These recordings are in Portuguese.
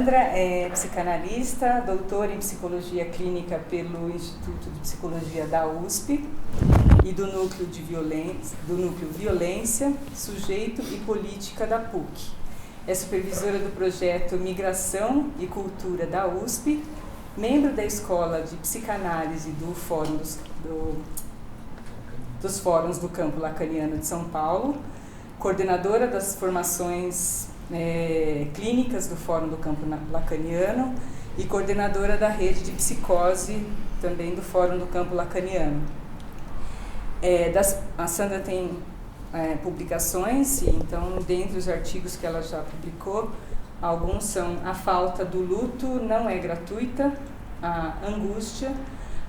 Sandra é psicanalista, doutora em psicologia clínica pelo Instituto de Psicologia da USP e do Núcleo Violência, Sujeito e Política da PUC. É supervisora do projeto Migração e Cultura da USP, membro da Escola de Psicanálise dos Fóruns do Campo Lacaniano de São Paulo, coordenadora das formações clínicas do Fórum do Campo Lacaniano e coordenadora da rede de psicose também do Fórum do Campo Lacaniano. A Sandra tem publicações, e então, dentre os artigos que ela já publicou, alguns são A Falta do Luto Não é Gratuita, A Angústia,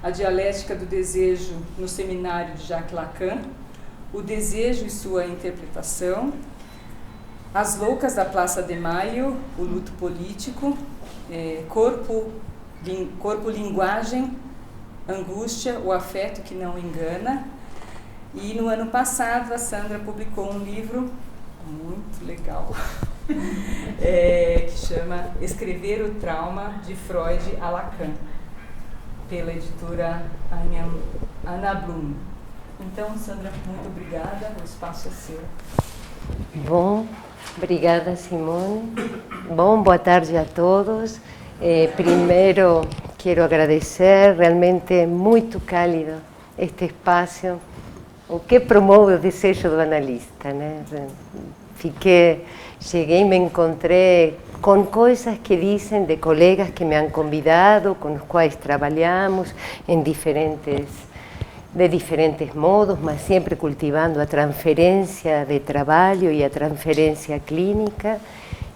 A Dialética do Desejo no Seminário de Jacques Lacan, O Desejo e Sua Interpretação, As Loucas da Praça de Maio, O Luto Político, Corpo, Linguagem, Angústia, O Afeto que Não Engana. E no ano passado a Sandra publicou um livro muito legal, que chama Escrever o Trauma, de Freud a Lacan, pela editora Ana Blum. Então, Sandra, muito obrigada, o espaço é seu. Bom, obrigada, Simone. Bom, boa tarde a todos. Primeiro, quero agradecer, realmente muito cálido este espaço, o que promove o desejo do analista, né? Cheguei e me encontrei com coisas que dizem de colegas que me han convidado, com os quais trabalhamos de diferentes modos, mas sempre cultivando a transferência de trabalho e a transferência clínica.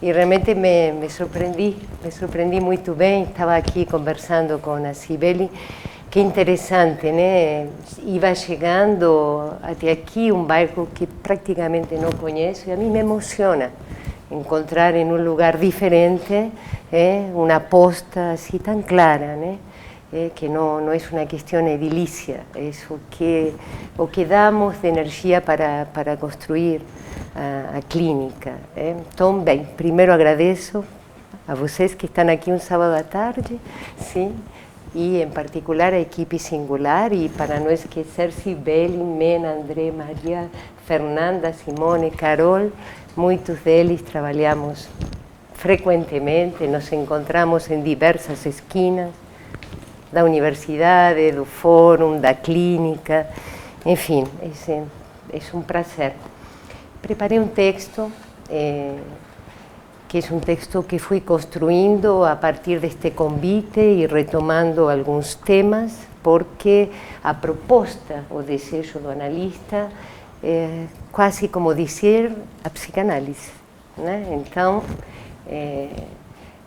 E realmente me surpreendi muito bem. Estava aqui conversando com a Cibele. Que interessante, né? Iba chegando até aqui um bairro que praticamente não conheço e a mim me emociona encontrar em um lugar diferente uma aposta assim tão clara, né? Que não é uma questão edilícia, é o que damos de energia para construir a clínica. Então, bem, primeiro agradeço a vocês que estão aqui um sábado à tarde, sim, e em particular a equipe singular, e para não esquecer Cibele, Mena, André, Maria, Fernanda, Simone, Carol, muitos deles trabalhamos frequentemente, nos encontramos em diversas esquinas da universidade, do fórum, da clínica, enfim, é um prazer. Preparei um texto, que é um texto que fui construindo a partir deste convite e retomando alguns temas, porque a proposta, o desejo do analista, é quase como dizer a psicanálise, né? Então,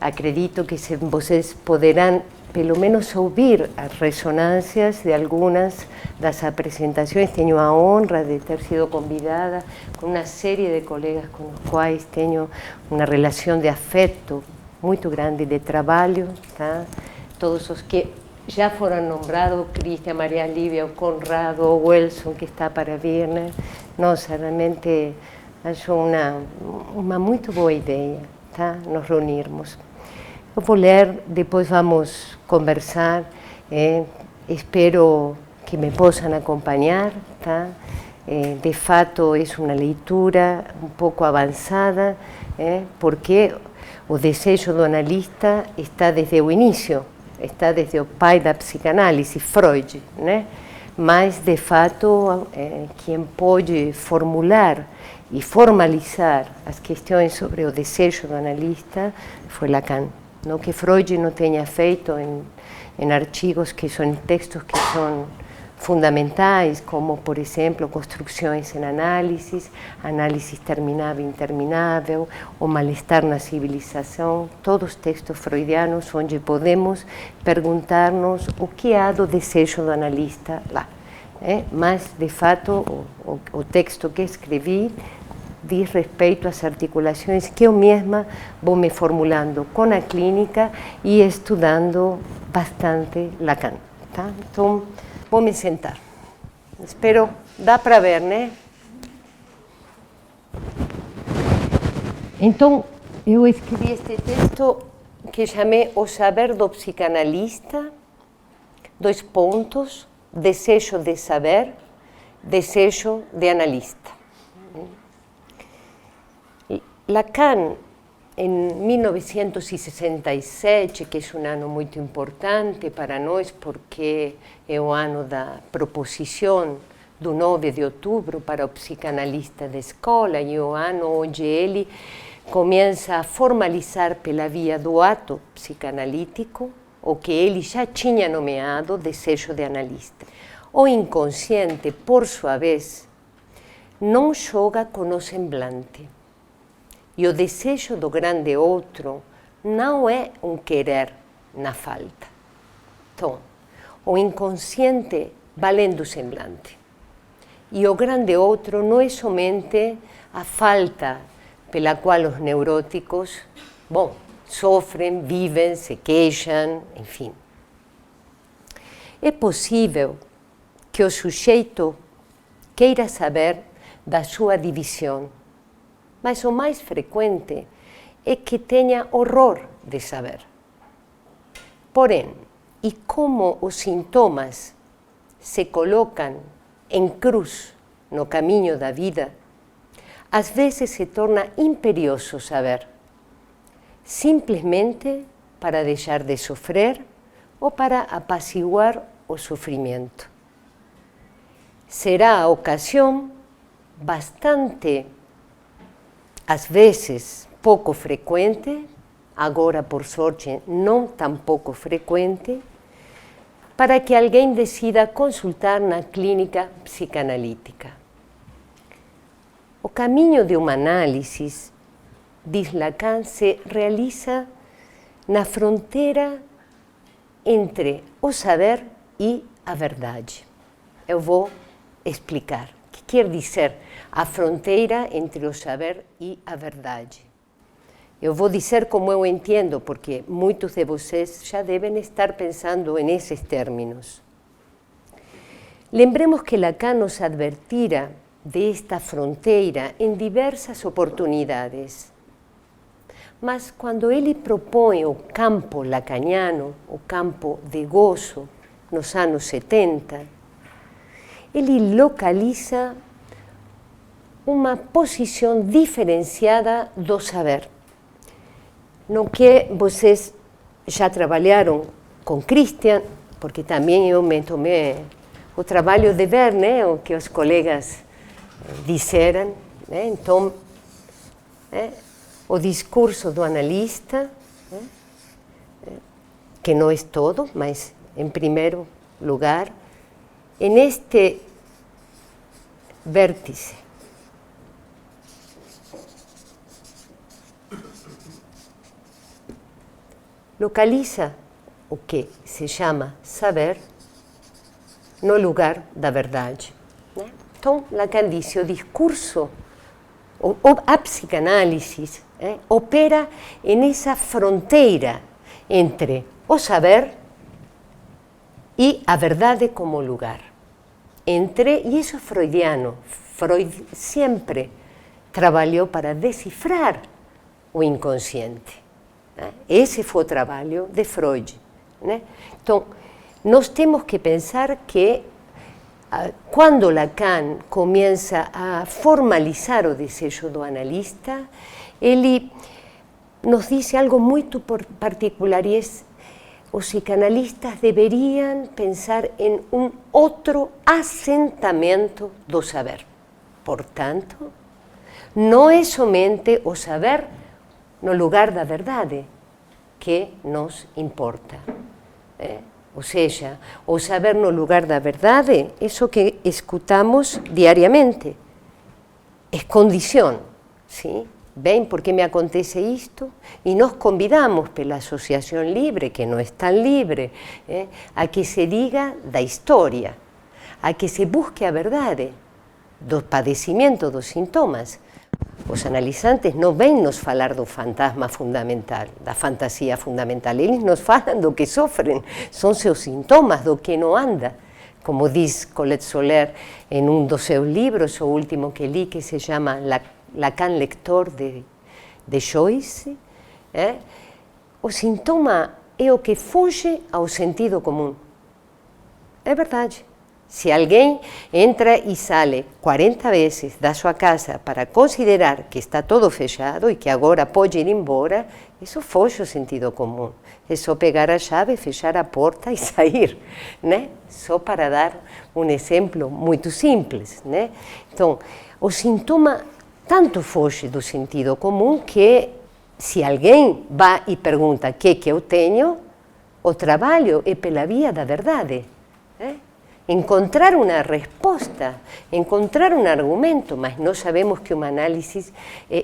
acredito que vocês poderão pelo menos ouvir as ressonâncias de algumas das apresentações. Tenho a honra de ter sido convidada com uma série de colegas com os quais tenho uma relação de afeto muito grande, de trabalho, tá? Todos os que já foram nombrados, Cristian, Maria Lívia, o Conrado, o Wilson, que está para vir, né? Nossa, realmente acho uma muito boa ideia, tá? Nos reunirmos. Eu vou ler, depois vamos conversar, espero que me possam acompanhar, tá? De fato, é uma leitura um pouco avançada, porque o desejo do analista está desde o início, está desde o pai da psicanálise, Freud, né? Mas, de fato, quem pode formular e formalizar as questões sobre o desejo do analista foi Lacan. Não que Freud não tenha feito em artigos que são textos que são fundamentais, como, por exemplo, Construções em Análise, Análise Terminável e Interminável, O Mal-Estar na Civilização, todos textos freudianos onde podemos perguntar-nos o que há do desejo do analista lá. Mas, de fato, o texto que escrevi diz respeito às articulações que eu mesma vou me formulando com a clínica e estudando bastante Lacan, tá? Então, vou me sentar. Espero, dá para ver, né? Então, eu escrevi este texto que chamei O Saber do Psicanalista, dois pontos, desejo de saber, desejo de analista. Lacan, em 1967, que é um ano muito importante para nós, porque é o ano da proposição do 9 de outubro para o psicanalista da escola, e é o ano onde ele começa a formalizar pela via do ato psicanalítico o que ele já tinha nomeado desejo de analista. O inconsciente, por sua vez, não joga com o semblante. E o desejo do grande outro não é um querer na falta. Então, o inconsciente vai além do semblante. E o grande outro não é somente a falta pela qual os neuróticos, sofrem, vivem, se queixam, enfim. É possível que o sujeito queira saber da sua divisão, mas o mais frequente é que tenha horror de saber. Porém, e como os sintomas se colocam em cruz no caminho da vida, às vezes se torna imperioso saber, simplesmente para deixar de sofrer ou para apaciguar o sofrimento. Será a ocasião bastante, às vezes, pouco frequente, agora, por sorte, não tão pouco frequente, para que alguém decida consultar na clínica psicanalítica. O caminho de uma análise, diz Lacan, se realiza na fronteira entre o saber e a verdade. Eu vou explicar o que quer dizer a fronteira entre o saber e a verdade. Eu vou dizer como eu entendo, porque muitos de vocês já devem estar pensando nesses términos. Lembremos que Lacan nos advertira desta fronteira em diversas oportunidades. Mas quando ele propõe o campo lacaniano, o campo de gozo, nos anos 70, ele localiza uma posição diferenciada do saber. No que vocês já trabalharam com Christian, porque também eu me tomei o trabalho de ver, o que os colegas disseram, então, o discurso do analista, que não é todo, mas em primeiro lugar, neste vértice. Localiza o que se chama saber no lugar da verdade. Então, Lacan disse, o discurso, a psicanálise, opera nessa fronteira entre o saber e a verdade como lugar. E isso é freudiano. Freud sempre trabalhou para decifrar o inconsciente. Esse foi o trabalho de Freud. Então, nós temos que pensar que quando Lacan começa a formalizar o desejo do analista, ele nos diz algo muito particular, e os psicanalistas deveriam pensar em outro assentamento do saber. Portanto, não é somente o saber no lugar da verdade que nos importa. Ou seja, o saber no lugar da verdade, isso que escutamos diariamente, é condição, sim? Bem, por que me acontece isto? E nós convidamos pela associação livre, que não é tão livre, a que se diga da história, a que se busque a verdade do padecimento, dos sintomas. Os analisantes não vêm nos falar do fantasma fundamental, da fantasia fundamental. Eles nos falam do que sofrem, são seus sintomas, do que não anda. Como diz Colette Soler em dos seus livros, o último que li, que se chama Lacan Lector de Joyce, o sintoma é o que foge ao sentido comum. É verdade. Se alguém entra e sai 40 vezes da sua casa para considerar que está todo fechado e que agora pode ir embora, isso foge ao sentido comum. É só pegar a chave, fechar a porta e sair, né? Só para dar um exemplo muito simples, né? Então, o sintoma tanto foge do sentido comum que, se alguém vai e pergunta o que eu tenho, o trabalho é pela via da verdade, né? Encontrar uma resposta, encontrar um argumento, mas nós sabemos que uma análise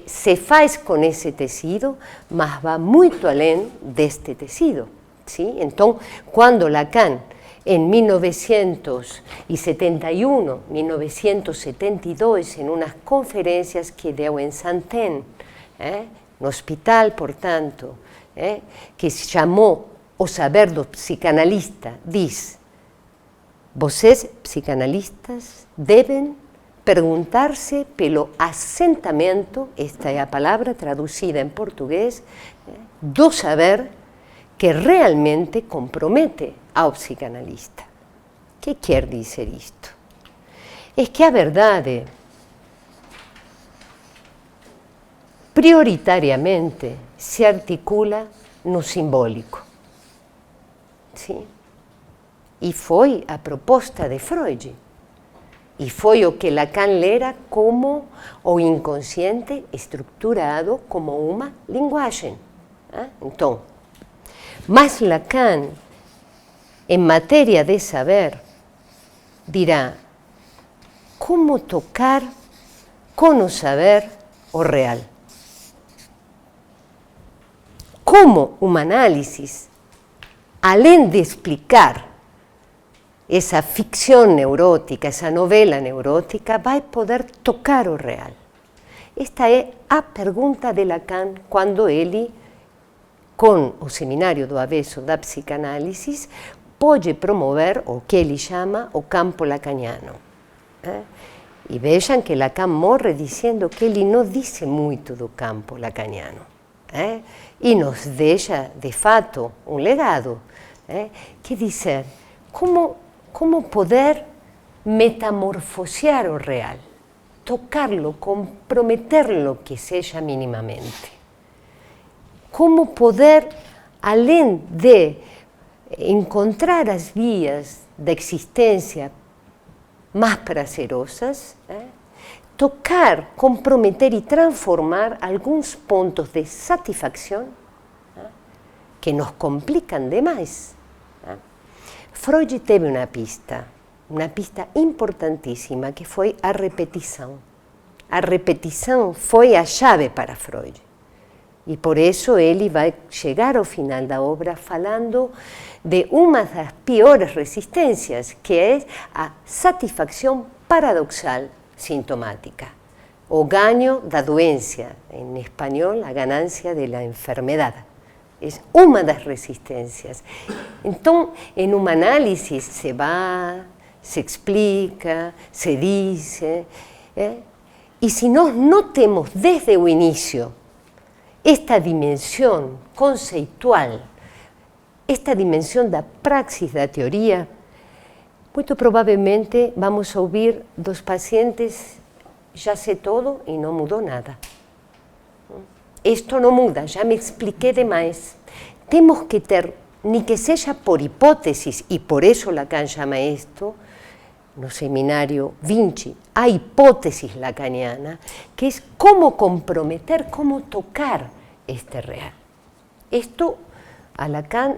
se faz com esse tecido, mas vai muito além deste tecido. ¿Sí? Então, quando Lacan, em 1971, 1972, em umas conferências que deu em Saint-Étienne, no hospital, portanto, que se chamou O Saber do Psicanalista, diz: vocês, psicanalistas, devem perguntar-se pelo assentamento, esta é a palavra traduzida em português, do saber que realmente compromete ao psicanalista. O que quer dizer isto? É que a verdade, prioritariamente, se articula no simbólico. Sim? E foi a proposta de Freud. E foi o que Lacan lera como o inconsciente estruturado como uma linguagem. Então, mas Lacan, em matéria de saber, dirá como tocar com o saber o real. Como uma análise, além de explicar essa ficção neurótica, essa novela neurótica, vai poder tocar o real. Esta é a pergunta de Lacan quando ele, com o Seminário do Avesso da Psicanálise, pode promover o que ele chama o campo lacaniano. E vejam que Lacan morre dizendo que ele não disse muito do campo lacaniano. E nos deixa, de fato, um legado. Que dizer, como poder metamorfosear o real, tocarlo, comprometerlo que seja minimamente. Como poder, além de encontrar as vias da existência mais prazerosas, tocar, comprometer e transformar alguns pontos de satisfação que nos complicam demais. Freud teve uma pista importantíssima, que foi a repetição. A repetição foi a chave para Freud. E por isso ele vai chegar ao final da obra falando de uma das piores resistências, que é a satisfação paradoxal sintomática. O ganho da doença, em espanhol, a ganância da enfermidade. É uma das resistências. Então, em uma análise se vai, se explica, se diz. E se nós não temos desde o início esta dimensão conceitual, esta dimensão da praxis da teoria, muito provavelmente vamos ouvir dos pacientes: já sei todo e não mudou nada. Isto não muda, já me expliquei demais. Temos que ter, nem que seja por hipóteses, e por isso Lacan chama isto, no seminário 20, a hipótese lacaniana, que é como comprometer, como tocar este real. Isto a Lacan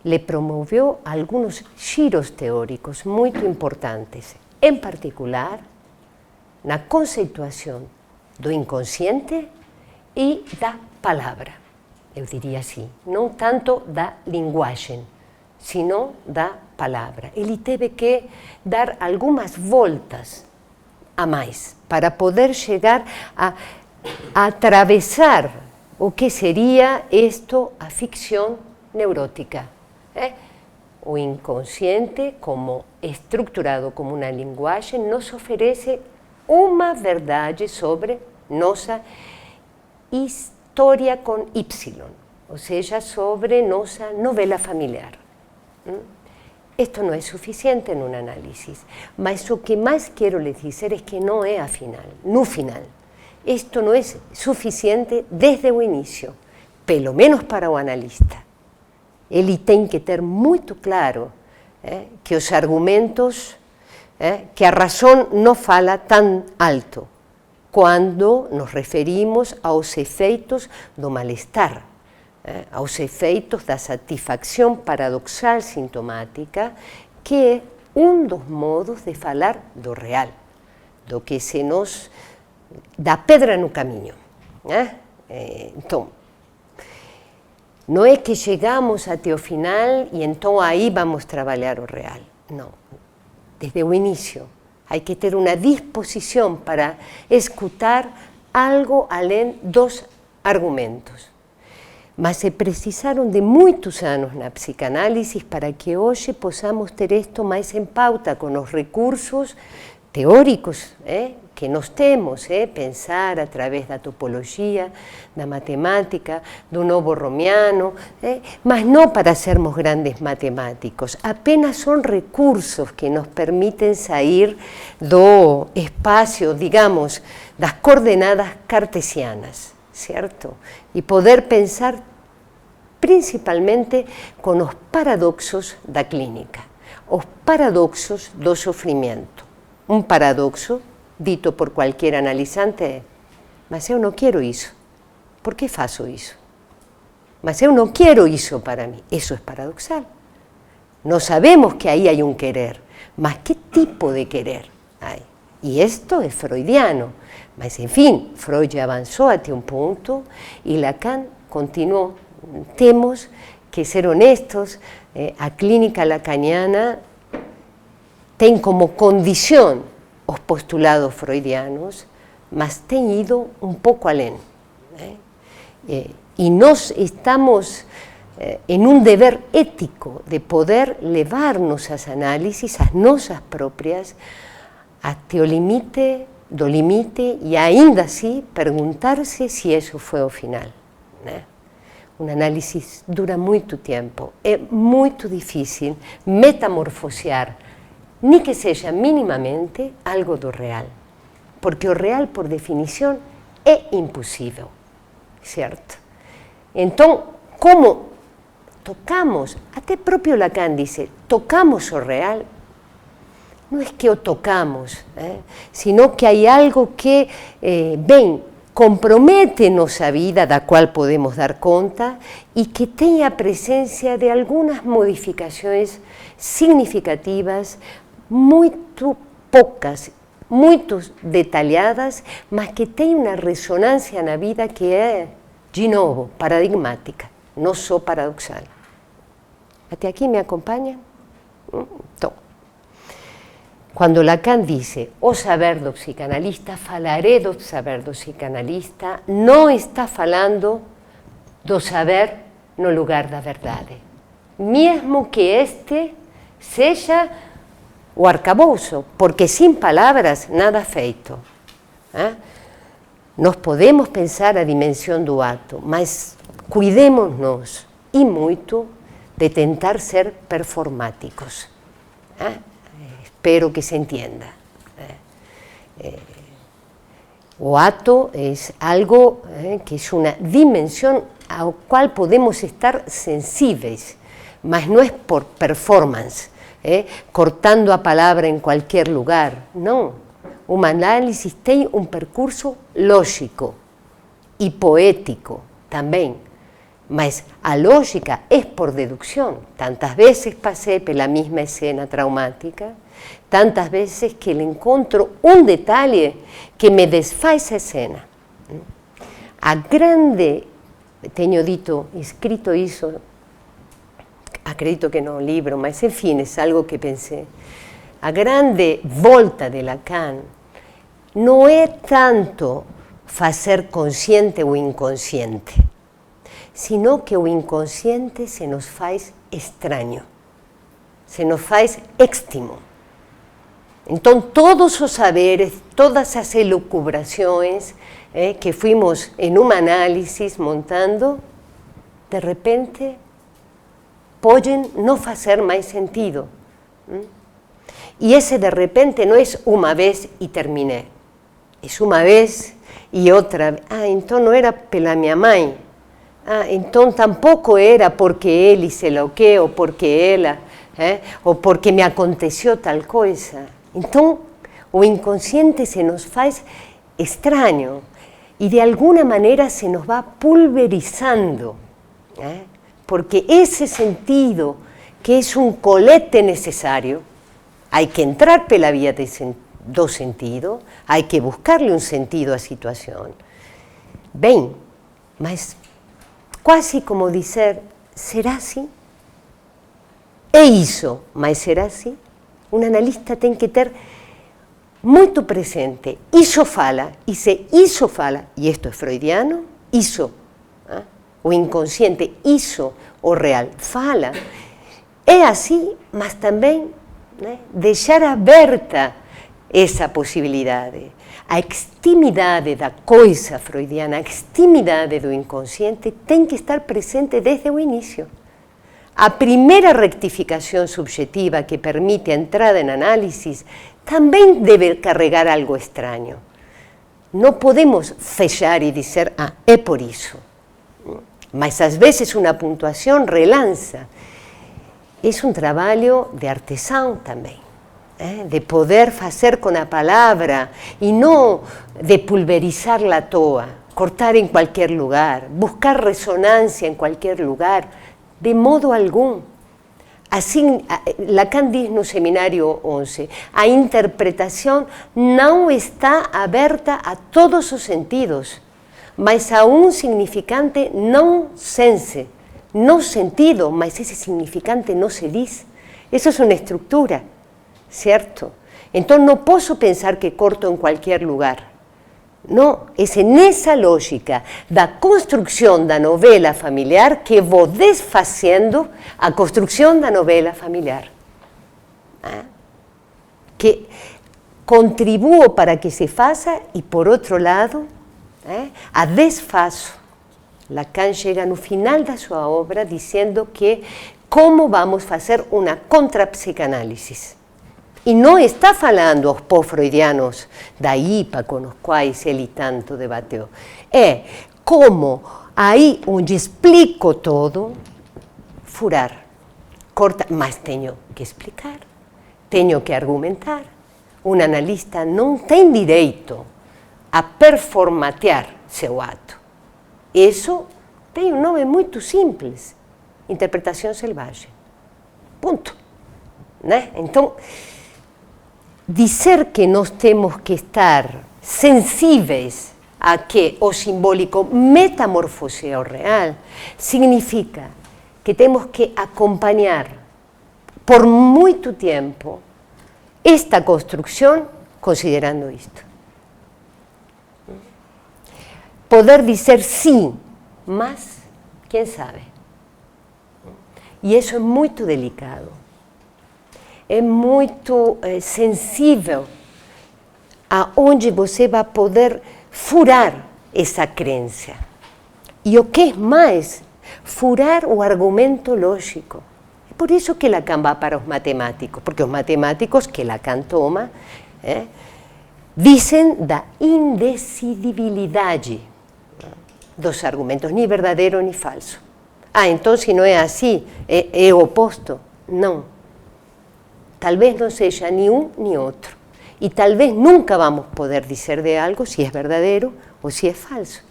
le promoveu alguns giros teóricos muito importantes, em particular na conceituação do inconsciente e da palavra, eu diria assim, não tanto da linguagem, sino da palavra. Ele teve que dar algumas voltas a mais para poder chegar a atravessar o que seria isto, a ficção neurótica. O inconsciente, como estruturado como uma linguagem, nos oferece uma verdade sobre nossa história com Y, ou seja, sobre nossa novela familiar. Esto no es suficiente en un análisis, mas lo que más quiero les decir es que no es a final, no final. Esto no es suficiente desde o inicio, pelo menos para o analista. Ele tem que ter muito claro que os argumentos, que a razón no fala tan alto quando nos referimos aos efeitos do malestar, aos efeitos da satisfacción paradoxal sintomática, que é dos modos de falar do real, do que se nos dá pedra no caminho. Então, não é que chegamos até o final e então aí vamos trabalhar o real. Não. Desde o início, há que ter uma disposição para escutar algo além dos argumentos. Mas se precisaram de muitos anos na psicanálise para que hoje possamos ter isto mais em pauta com os recursos teóricos que nós temos, pensar através da topologia, da matemática, do novo romiano, mas não para sermos grandes matemáticos, apenas são recursos que nos permitem sair do espaço, digamos, das coordenadas cartesianas, certo? E poder pensar principalmente com os paradoxos da clínica, os paradoxos do sofrimento. Um paradoxo dito por qualquer analisante é: mas eu não quero isso, por que faço isso? Mas eu não quero isso para mim. Isso é paradoxal. Nós sabemos que aí há um querer, mas que tipo de querer hay? E isto é freudiano, mas enfim, Freud avançou até um ponto e Lacan continuou. Temos que ser honestos, a clínica lacaniana tem como condição os postulados freudianos, mas tem ido um pouco além. E nós estamos em um dever ético de poder levar nossas análises, as nossas próprias, até o limite do limite e ainda assim perguntar-se se isso foi o final. Um análise dura muito tempo, é muito difícil metamorfosear, nem que seja minimamente, algo do real. Porque o real, por definição, é impossível, certo? Então, como tocamos, até próprio Lacan diz, tocamos o real, não é que o tocamos, sino que há algo que, bem, compromete nossa vida, da qual podemos dar conta, e que tem a presença de algumas modificações significativas, muito poucas, muito detalhadas, mas que tem uma ressonância na vida que é, de novo, paradigmática, não só paradoxal. Até aqui me acompanha? Então, quando Lacan diz o saber do psicanalista, falaré do saber do psicanalista, não está falando do saber no lugar da verdade. Mesmo que este seja o arcabouço, porque sem palavras nada feito. Nós podemos pensar a dimensão do ato, mas cuidemos-nos e muito de tentar ser performáticos. Espero que se entenda. O ato é algo que é uma dimensão ao qual podemos estar sensíveis, mas não é por performance, cortando a palavra em qualquer lugar. Não. Uma análise tem um percurso lógico e poético também. Mas a lógica é por dedução. Tantas vezes passei pela mesma cena traumática, tantas vezes que encontro um detalhe que me desfaz a cena. A grande, tenho dito, escrito isso, acredito que no livro, mas enfim, é algo que pensei. A grande volta de Lacan não é tanto fazer consciente o inconsciente, sino que o inconsciente se nos faz estranho, se nos faz éxtimo. Então, todos os saberes, todas as elucubrações que fuimos em uma análise montando, de repente, podem não fazer mais sentido. E esse de repente não é uma vez e terminei. É uma vez e outra. Então não era pela minha mãe. Então tampouco era porque ele sei lá o quê, ou porque ela, ou porque me aconteceu tal coisa. Então o inconsciente se nos faz estranho e de alguma maneira se nos vai pulverizando, porque esse sentido, que é um colete necessário, há que entrar pela via do sentido, há que buscarle um sentido à situação. Bem, mas quase como dizer, será assim? É isso, mas será assim? Um analista tem que ter muito presente, isso fala, e se isso fala, e isto é freudiano, isso, o inconsciente, isso, o real, fala, é assim, mas também deixar aberta essa possibilidade. A extimidade da coisa freudiana, a extimidade do inconsciente tem que estar presente desde o início. A primeira rectificação subjetiva que permite a entrada em análise também deve carregar algo estranho. Não podemos fechar e dizer, é por isso. Mas às vezes uma pontuação relança. É um trabalho de artesão também. De poder fazer com a palavra e não de pulverizar-la à toa, cortar em qualquer lugar, buscar ressonância em qualquer lugar, de modo algum. Assim, Lacan diz no seminário 11, a interpretação não está aberta a todos os sentidos, mas a um significante não sense, no sentido, mas esse significante não se diz. Isso é uma estrutura. Certo? Então não posso pensar que corto em qualquer lugar. Não, é nessa lógica da construção da novela familiar que vou desfazendo a construção da novela familiar. Que contribuo para que se faça e, por outro lado, a desfaço. Lacan chega no final da sua obra dizendo que como vamos fazer uma contra-psicanálise. E não está falando aos pós-freudianos da IPA com os quais ele tanto debateu. É como aí onde explico todo, furar, cortar, mas tenho que explicar, tenho que argumentar. Um analista não tem direito a performatear seu ato. Isso tem um nome muito simples, interpretação selvagem. Ponto. Então, dizer que nós temos que estar sensíveis a que o simbólico metamorfoseia o real significa que temos que acompanhar por muito tempo esta construção considerando isto. Poder dizer sim, mas quem sabe? E isso é muito delicado. É muito sensível aonde você vai poder furar essa crença. E o que é mais? Furar o argumento lógico. É por isso que Lacan vai para os matemáticos, porque os matemáticos que Lacan toma dizem da indecidibilidade dos argumentos, nem verdadeiro nem falso. Então se não é assim, é o oposto. Não. Talvez não seja ni um ni outro. E talvez nunca vamos poder dizer de algo se é verdadeiro ou se é falso.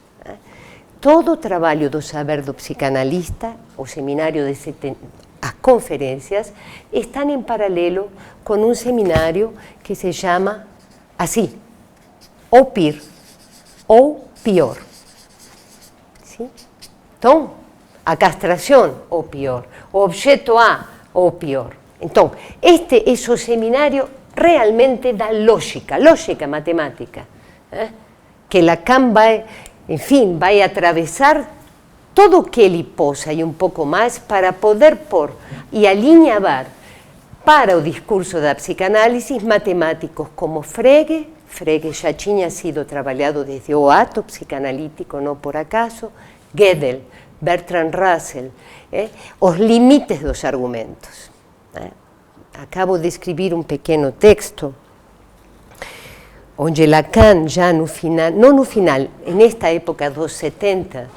Todo o trabalho do saber do psicanalista, o seminário as conferências, estão em paralelo com um seminário que se chama assim, ou PIR, ou pior. Sim? Então, a castração, ou pior. O objeto A, ou pior. Então, este é o seminário realmente da lógica matemática, que Lacan vai, enfim, vai atravessar todo o que ele possa e um pouco mais para poder pôr e alinhavar para o discurso da psicanálise matemáticos como Frege já tinha sido trabalhado desde o ato psicanalítico, não por acaso, Gödel, Bertrand Russell, os limites dos argumentos. Acabo de escrever um pequeno texto onde Lacan, já no final, não no final, nesta época dos 70,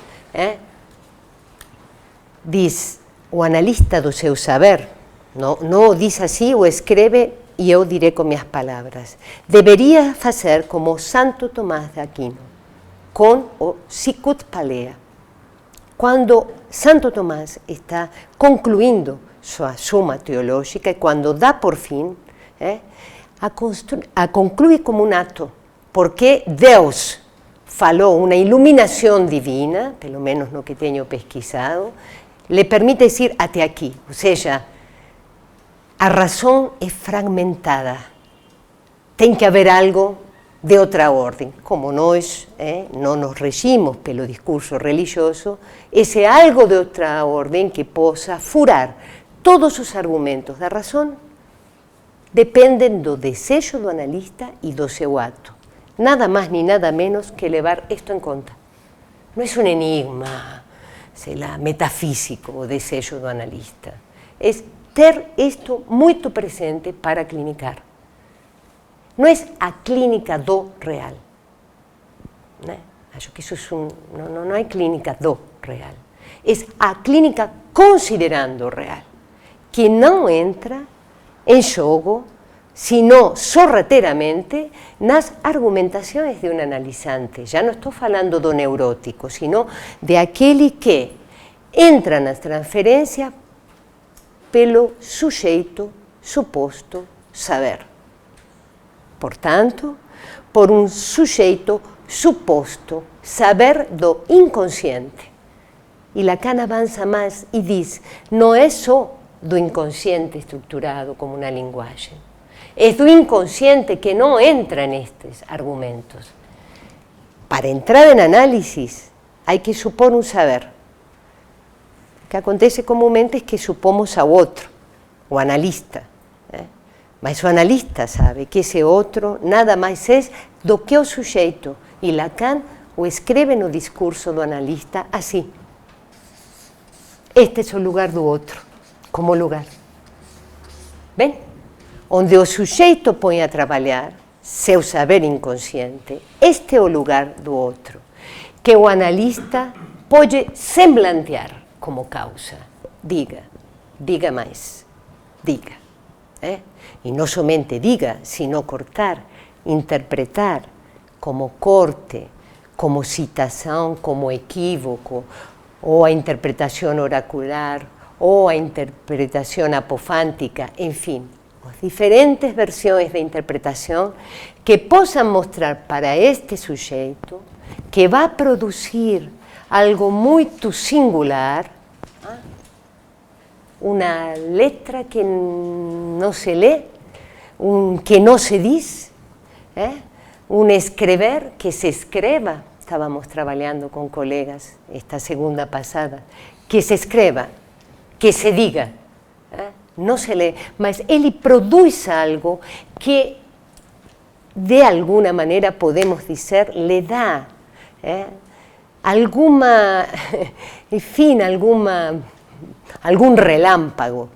diz, o analista do seu saber, não diz assim, o escreve e eu direi com minhas palavras, deveria fazer como Santo Tomás de Aquino, com o Sicut Palea. Quando Santo Tomás está concluindo sua suma teológica e quando dá por fim, a conclui como um ato, porque Deus falou uma iluminação divina, pelo menos no que tenho pesquisado, lhe permite dizer até aqui, ou seja, a razão é fragmentada, tem que haver algo de outra ordem, como nós não nos regimos pelo discurso religioso, esse algo de outra ordem que possa furar todos os argumentos da razão dependem do desejo do analista e do seu ato. Nada mais nem nada menos que levar isto em conta. Não é um enigma, sei lá, metafísico o desejo do analista. É ter isto muito presente para clinicar. Não é a clínica do real. Acho que isso não é clínica do real. É a clínica considerando o real, que não entra em jogo, sino sorrateiramente, nas argumentações de um analisante. Já não estou falando do neurótico, sino de aquele que entra na transferência pelo sujeito suposto saber. Portanto, por um sujeito suposto saber do inconsciente. E Lacan avança mais e diz, não é só do inconsciente estruturado como uma linguagem, é do inconsciente que não entra nestes argumentos. Para entrar em análise, há que supor um saber. O que acontece comumente é que supomos ao outro, o analista. Mas o analista sabe que esse outro nada mais é do que o sujeito. E Lacan o escreve no discurso do analista assim. Este é o lugar do outro, como lugar. Bem? Onde o sujeito põe a trabalhar seu saber inconsciente, este é o lugar do outro, que o analista pode semblantear como causa. Diga mais, diga. E não somente diga, sino cortar, interpretar como corte, como citação, como equívoco, ou a interpretação oracular, ou a interpretação apofântica, enfim, diferentes versões de interpretação que possam mostrar para este sujeito que vai produzir algo muito singular, uma letra que não se lê, que não se diz, um escrever que se escreva. Estávamos trabalhando com colegas esta segunda passada, que se escreva, que se diga, não se lê, mas ele produz algo que, de alguma maneira, podemos dizer, lhe dá alguma, enfim, algum relâmpago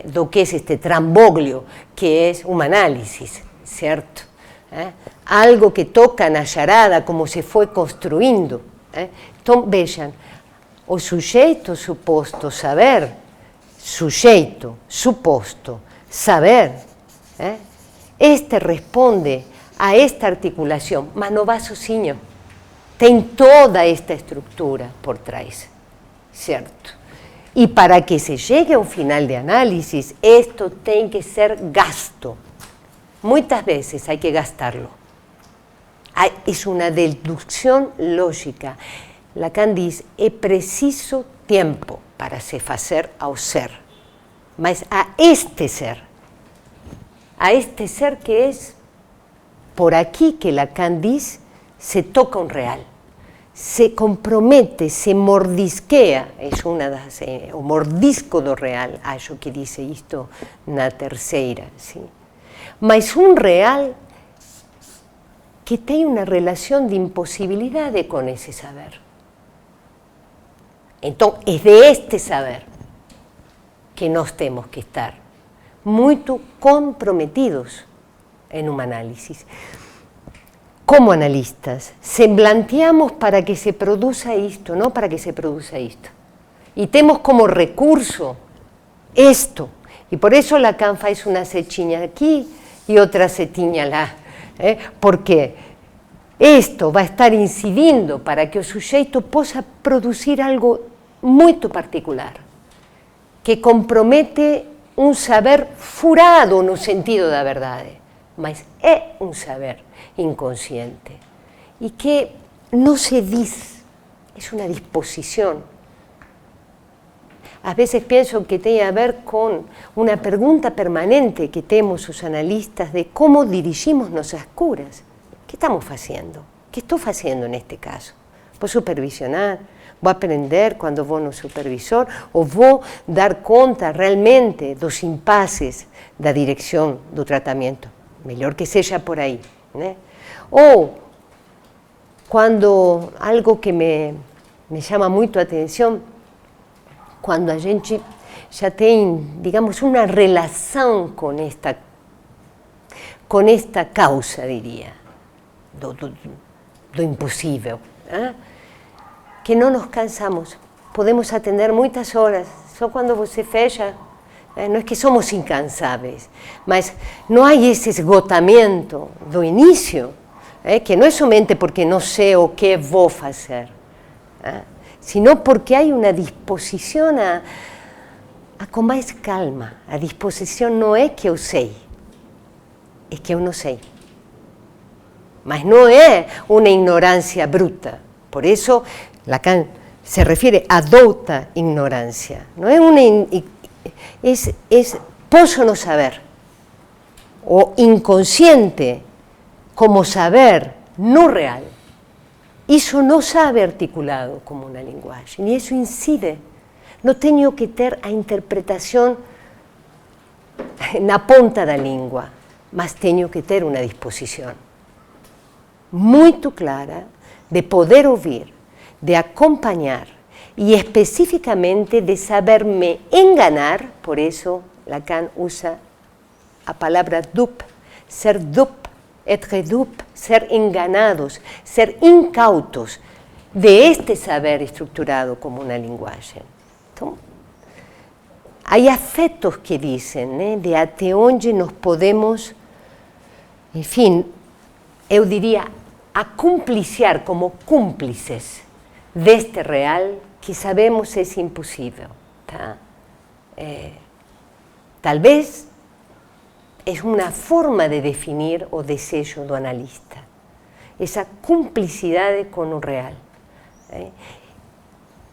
do que é este tramboglio, que é uma análise, certo? Algo que toca na charada, como se foi construindo. Então, vejam, o sujeito suposto saber, este responde a esta articulação, mas não vai sozinho. Tem toda esta estrutura por trás, certo? E para que se chegue a um final de análise, isto tem que ser gasto. Muitas vezes há que gastarlo. É uma dedução lógica. Lacan diz, é preciso tempo para se fazer ao ser. Mas a este ser que é por aqui que Lacan diz, se toca um real. Se compromete, se mordisqueia, o mordisco do real, acho que diz isto na terceira, sim. Mas um real que tem uma relação de impossibilidade com esse saber. Então, é deste saber que nós temos que estar muito comprometidos em uma análise. Como analistas, semblanteamos para que se produza isto, não para que se produza isto. E temos como recurso isto. E por isso Lacan faz uma setinha aqui e outra setinha lá. Porque isto vai estar incidindo para que o sujeito possa produzir algo muito particular, que compromete um saber furado no sentido da verdade, mas é um saber inconsciente e que não se diz, é uma disposição. Às vezes penso que tem a ver com uma pergunta permanente que temos os analistas de como dirigimos nossas curas. O que estamos fazendo? O que estou fazendo neste caso? Vou supervisionar? Vou aprender quando vou no supervisor? Ou vou dar conta realmente dos impasses da direção do tratamento? Melhor que seja por aí, né? Ou quando algo que me chama muito a atenção, quando a gente já tem, digamos, uma relação com esta causa, diria, do impossível, que não nos cansamos, podemos atender muitas horas, só quando você fecha, não é que somos incansáveis, mas não há esse esgotamento do início, que não é somente porque não sei o que vou fazer, sino porque há uma disposição com mais calma. A disposição não é que eu sei, é que eu não sei. Mas não é uma ignorância bruta. Por isso, Lacan se refere a douta ignorância. Não é uma... posso não saber. O inconsciente como saber no real. Isso não sabe articulado como uma linguagem, e isso incide. Não tenho que ter a interpretação na ponta da língua, mas tenho que ter uma disposição muito clara de poder ouvir, de acompanhar e especificamente de saber me enganar. Por isso Lacan usa a palavra dupe, ser dupe, être dupe, ser enganados, ser incautos de este saber estruturado como uma linguagem. Então, há afetos que dizem, de até onde nós podemos, enfim, eu diria, acumpliciar como cúmplices deste real que sabemos é impossível. Tá? Talvez é uma forma de definir o desejo do analista, essa cumplicidade com o real.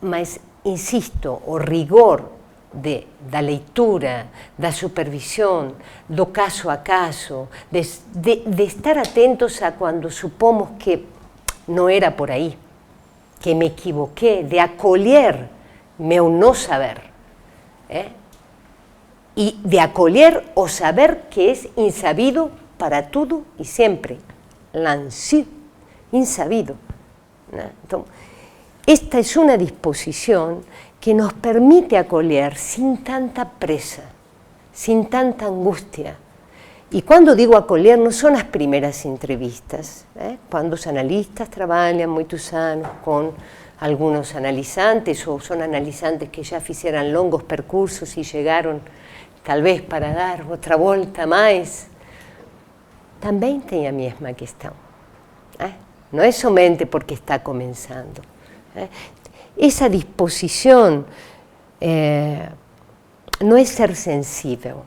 Mas, insisto, o rigor da leitura, da supervisão, do caso a caso, de estar atentos a quando supomos que não era por aí, que me equivoquei, de acolher meu não saber. E de acolher o saber que é insabido para tudo e sempre. L'insu, insabido. Então, esta é uma disposição que nos permite acolher sin tanta presa, sin tanta angustia. E quando digo acolher, não são as primeiras entrevistas, quando os analistas trabalham muitos anos com alguns analisantes, ou são analisantes que já fizeram longos percursos e chegaram, talvez, para dar outra volta mais, também tem a mesma questão. Não é somente porque está começando. Essa disposição não é ser sensível,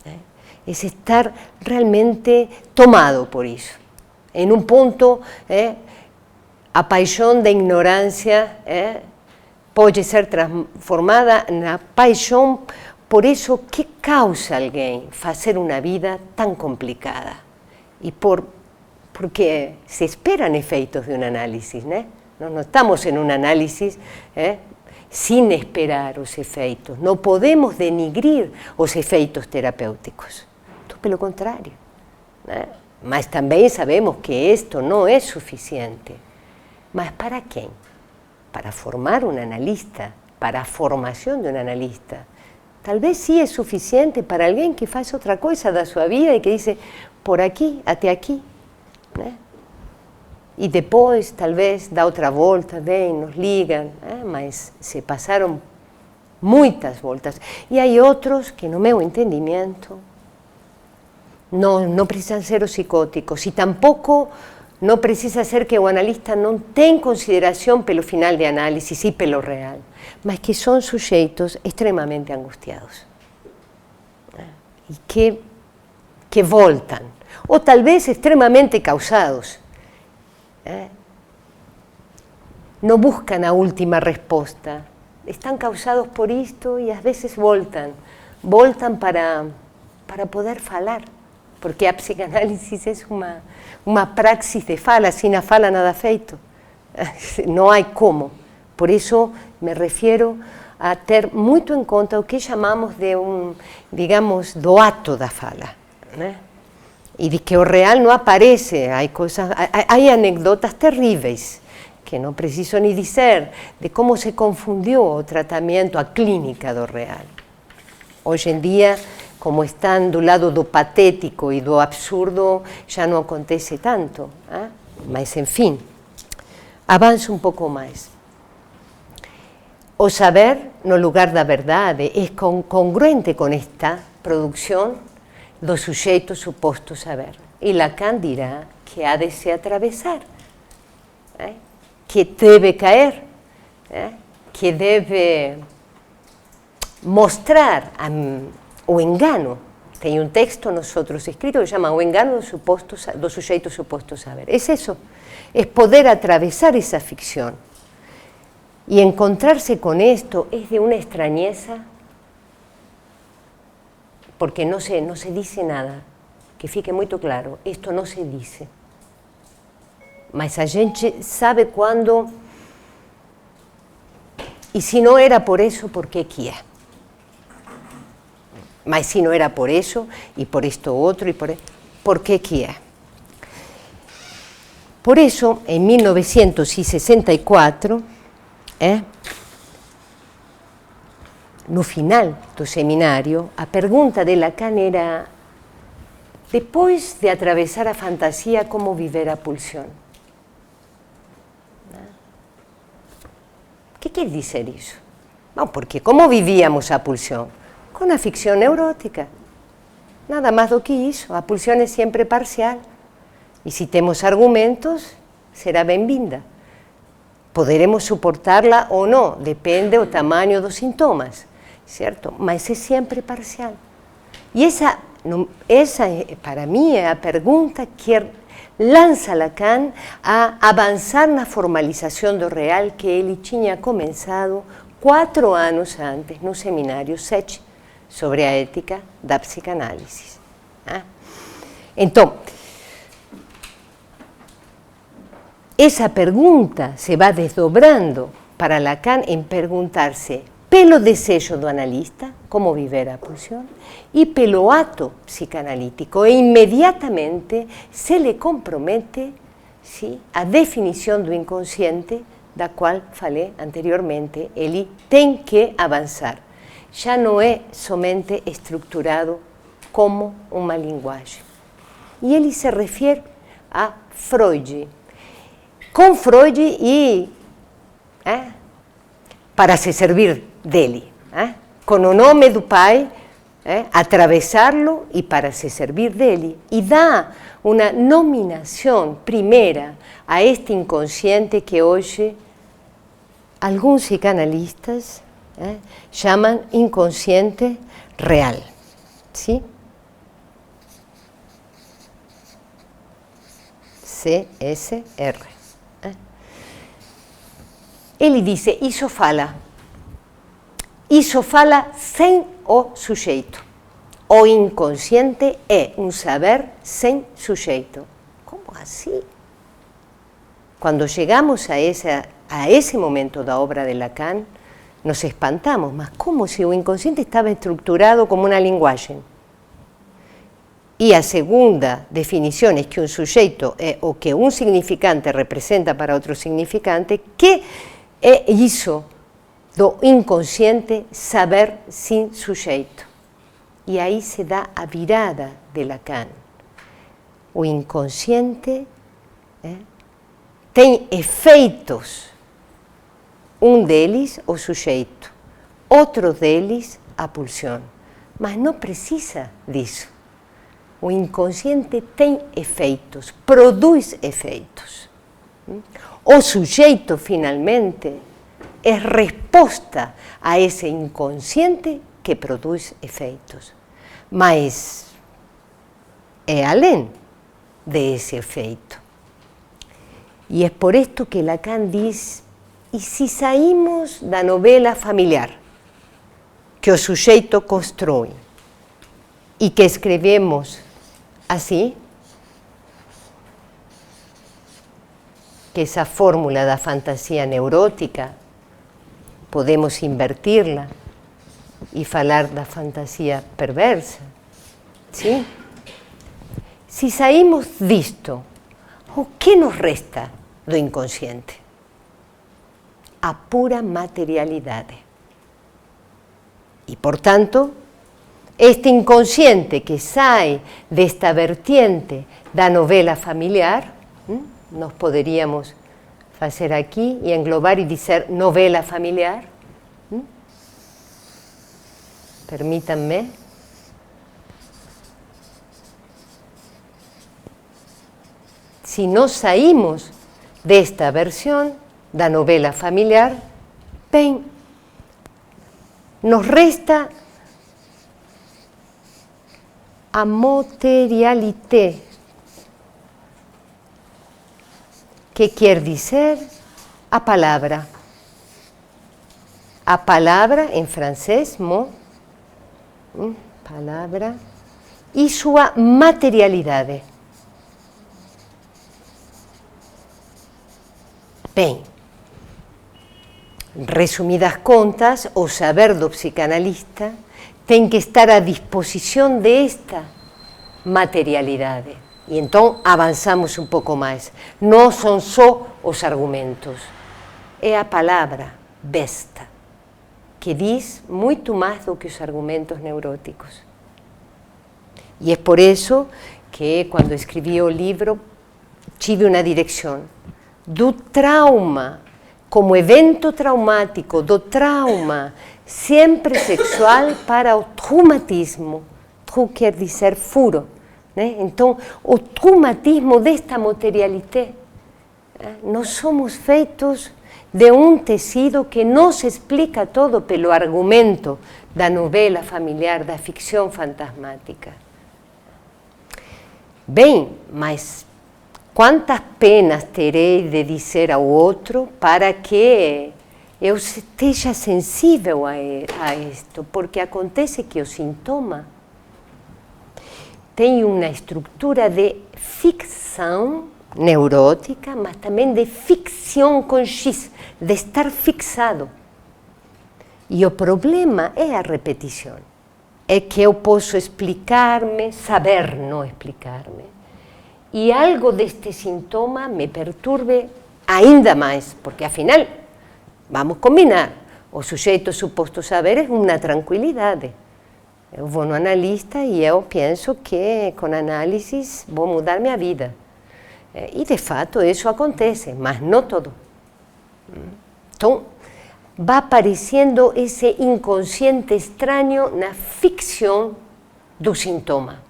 é estar realmente tomado por isso. Em um ponto, a paixão da ignorância pode ser transformada na paixão por isso que causa alguém fazer uma vida tão complicada. E porque se esperam efeitos de uma análise, né? Nós não estamos em um análise sem esperar os efeitos. Não podemos denigrir os efeitos terapêuticos. Então, pelo contrário. Mas também sabemos que isto não é suficiente. Mas para quem? para formar un analista, para a formación de un analista. Tal vez sí es suficiente para alguien que hace otra cosa de su vida y que dice, por aquí, até aquí. E depois, talvez, dá outra volta, vem, nos ligam, mas se passaram muitas voltas. E há outros que, no meu entendimento, não precisam ser os psicóticos, e tampouco não precisa ser que o analista não tenha consideração pelo final de análise e pelo real, mas que são sujeitos extremamente angustiados e que voltam, ou talvez extremamente causados. No buscan a última respuesta, están causados por esto y a veces voltan para poder falar, porque a psicanálisis es una praxis de fala, sin a fala nada feito, no hay como. Por eso me refiero a ter muito en conta o que llamamos de digamos, do ato da fala, y de que o real no aparece, hay anécdotas terribles, que no preciso ni dizer, de cómo se confundió o tratamiento, a clínica do real. Hoy en día, como están do lado do patético e do absurdo, ya no acontece tanto, mas en fin, avanzo un pouco mais. O saber no lugar da verdade é congruente con esta produción do sujeito suposto saber. E Lacan dirá que ha de se atravessar, que deve cair, que deve mostrar o engano. Tem um texto nosotros escrito que chama O engano do sujeito suposto saber. É isso, é poder atravessar essa ficção. E encontrarse con esto es de una extrañeza, porque no se dice nada, que fique muito claro, esto no se dice. Mas a gente sabe quando, e se não era por isso, por que que é? Mas se não era por isso, e por isto outro, e por que que é? Por isso, em 1964, no final do seminário, a pergunta de Lacan era: depois de atravessar a fantasia, como viver a pulsión? O que quer dizer isso? Bom, porque como vivíamos a pulsión? Com a ficção neurótica. Nada mais do que isso. A pulsión é sempre parcial. E se temos argumentos, será bem-vinda. Poderemos suportarla ou não, depende do tamanho dos sintomas, certo? Mas é sempre parcial. E essa para mim, é a pergunta que lança Lacan a avançar na formalização do real que ele tinha começado 4 anos antes, no seminário 7, sobre a ética da psicanálise. Então, essa pergunta se vai desdobrando para Lacan em perguntar-se pelo desejo do analista, como viver a pulsión, e pelo ato psicanalítico, e imediatamente se lhe compromete a definição do inconsciente, da qual falei anteriormente. Ele tem que avançar. Já não é somente estruturado como uma linguagem. E ele se refere a Freud. Com Freud e para se servir dele, com o nome do pai, atravessá-lo e para se servir dele. E dá uma nominação primeira a este inconsciente que hoje alguns psicanalistas chamam inconsciente real. ¿Sí? CSR. Ele diz, isso fala sem o sujeito. O inconsciente é um saber sem sujeito. Como assim? Quando chegamos a esse momento da obra de Lacan, nos espantamos, mas como se o inconsciente estava estruturado como uma linguagem? E a segunda definição é que um sujeito é o que um significante representa para outro significante, que é isso do inconsciente saber sem sujeito. E aí se dá a virada de Lacan. O inconsciente tem efeitos, um deles o sujeito, outro deles a pulsão, mas não precisa disso. O inconsciente tem efeitos, produz efeitos. O sujeito, finalmente, é resposta a esse inconsciente que produz efeitos. Mas é além desse efeito. E é por isto que Lacan diz, e se saímos da novela familiar, que o sujeito constrói, e que escrevemos assim, que essa fórmula da fantasia neurótica, podemos inverti-la e falar da fantasia perversa, sim? Se saímos disto, o que nos resta do inconsciente? A pura materialidade. E, portanto, este inconsciente que sai desta vertiente da novela familiar, nós poderíamos fazer aqui e englobar e dizer novela familiar. Permítanme. Se nós saímos desta versão da novela familiar, bem, nos resta a materialité, que quer dizer a palavra. A palavra, em francês, mot, palavra, e sua materialidade. Bem, resumidas contas, o saber do psicanalista tem que estar à disposição desta materialidade. E então avançamos um pouco mais. Não são só os argumentos, é a palavra besta, que diz muito mais do que os argumentos neuróticos. E é por isso que, quando escrevi o livro, tive uma direção do trauma, como evento traumático, do trauma sempre sexual para o traumatismo. Trau quer dizer furo. Então, o traumatismo desta materialité. Nós somos feitos de um tecido que não se explica todo pelo argumento da novela familiar, da ficção fantasmática. Bem, mas quantas penas terei de dizer ao outro para que eu esteja sensível a isto? Porque acontece que o sintoma tem uma estrutura de ficção neurótica, mas também de ficção com X, de estar fixado. E o problema é a repetição. É que eu posso explicar-me, saber não explicar-me. E algo deste sintoma me perturbe ainda mais, porque afinal, vamos combinar, o sujeito suposto saber é uma tranquilidade. Eu vou no analista e eu penso que com análises vou mudar minha vida. E de fato isso acontece, mas não todo. Então, vai aparecendo esse inconsciente estranho na ficção do sintoma.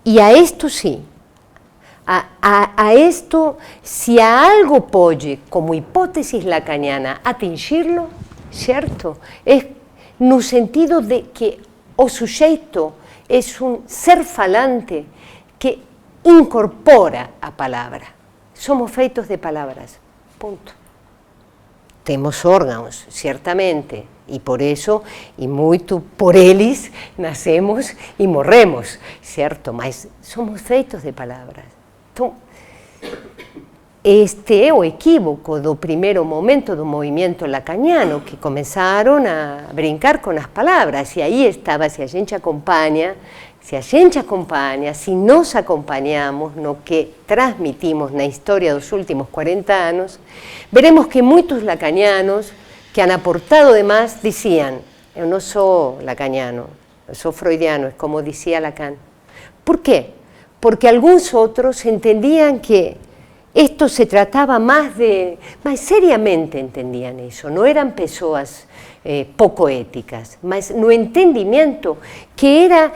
E a isto sim, a isto, se algo pode, como hipótese lacaniana, atingir-lo, certo? É no sentido de que o sujeito é um ser falante que incorpora a palavra. Somos feitos de palavras, ponto. Temos órgãos, certamente, e por isso, e muito por eles, nascemos e morremos, certo? Mas somos feitos de palavras. Então, este é o equívoco do primeiro momento do movimento lacaniano, que começaram a brincar com as palavras, e aí estava, se a gente acompanha, se nós acompanhamos no que transmitimos na história dos últimos 40 anos, veremos que muitos lacanianos que han aportado demais diziam: eu não sou lacaniano, eu sou freudiano, como dizia Lacan. ¿Por qué? Porque algunos otros entendían que esto se trataba más seriamente entendían eso, no eran pessoas poco éticas, mas no entendimiento que era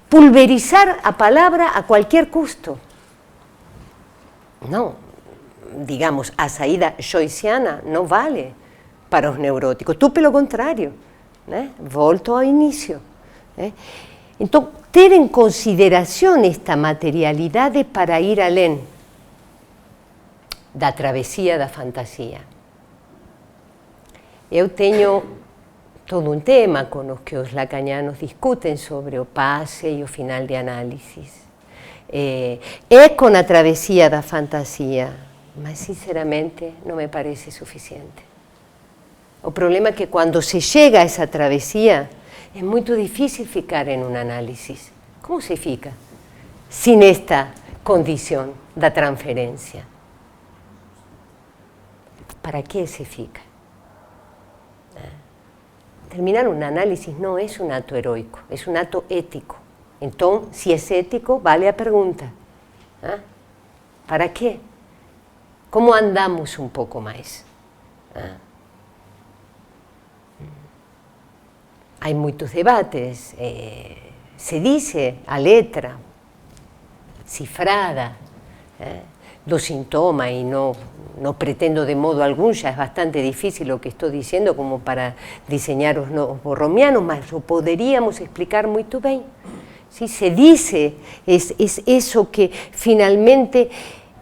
pulverizar a palabra a cualquier custo. No, digamos, a saída joyciana não vale para os neuróticos, tu pelo contrário, né? Volto ao início. Então, ter em consideração esta materialidade para ir além da travessia da fantasia. Eu tenho todo um tema com os que os lacanianos discutem sobre o passe e o final de análise. É com a travessia da fantasia, mas, sinceramente, não me parece suficiente. O problema é que quando se chega a essa travessia, é muito difícil ficar em um análise. Como se fica sem esta condição da transferência? ¿Para qué se fica? Terminar un análisis no es un acto heroico, es un acto ético. Entonces, si es ético, vale la pregunta. ¿Para qué? ¿Cómo andamos un poco más? Hay muchos debates, se dice a letra, cifrada, do sintoma, y no pretendo de modo alguno, ya es bastante difícil lo que estoy diciendo como para diseñar los nuevos borromianos, mas lo podríamos explicar muy bien. ¿Sí? Se dice, es eso que finalmente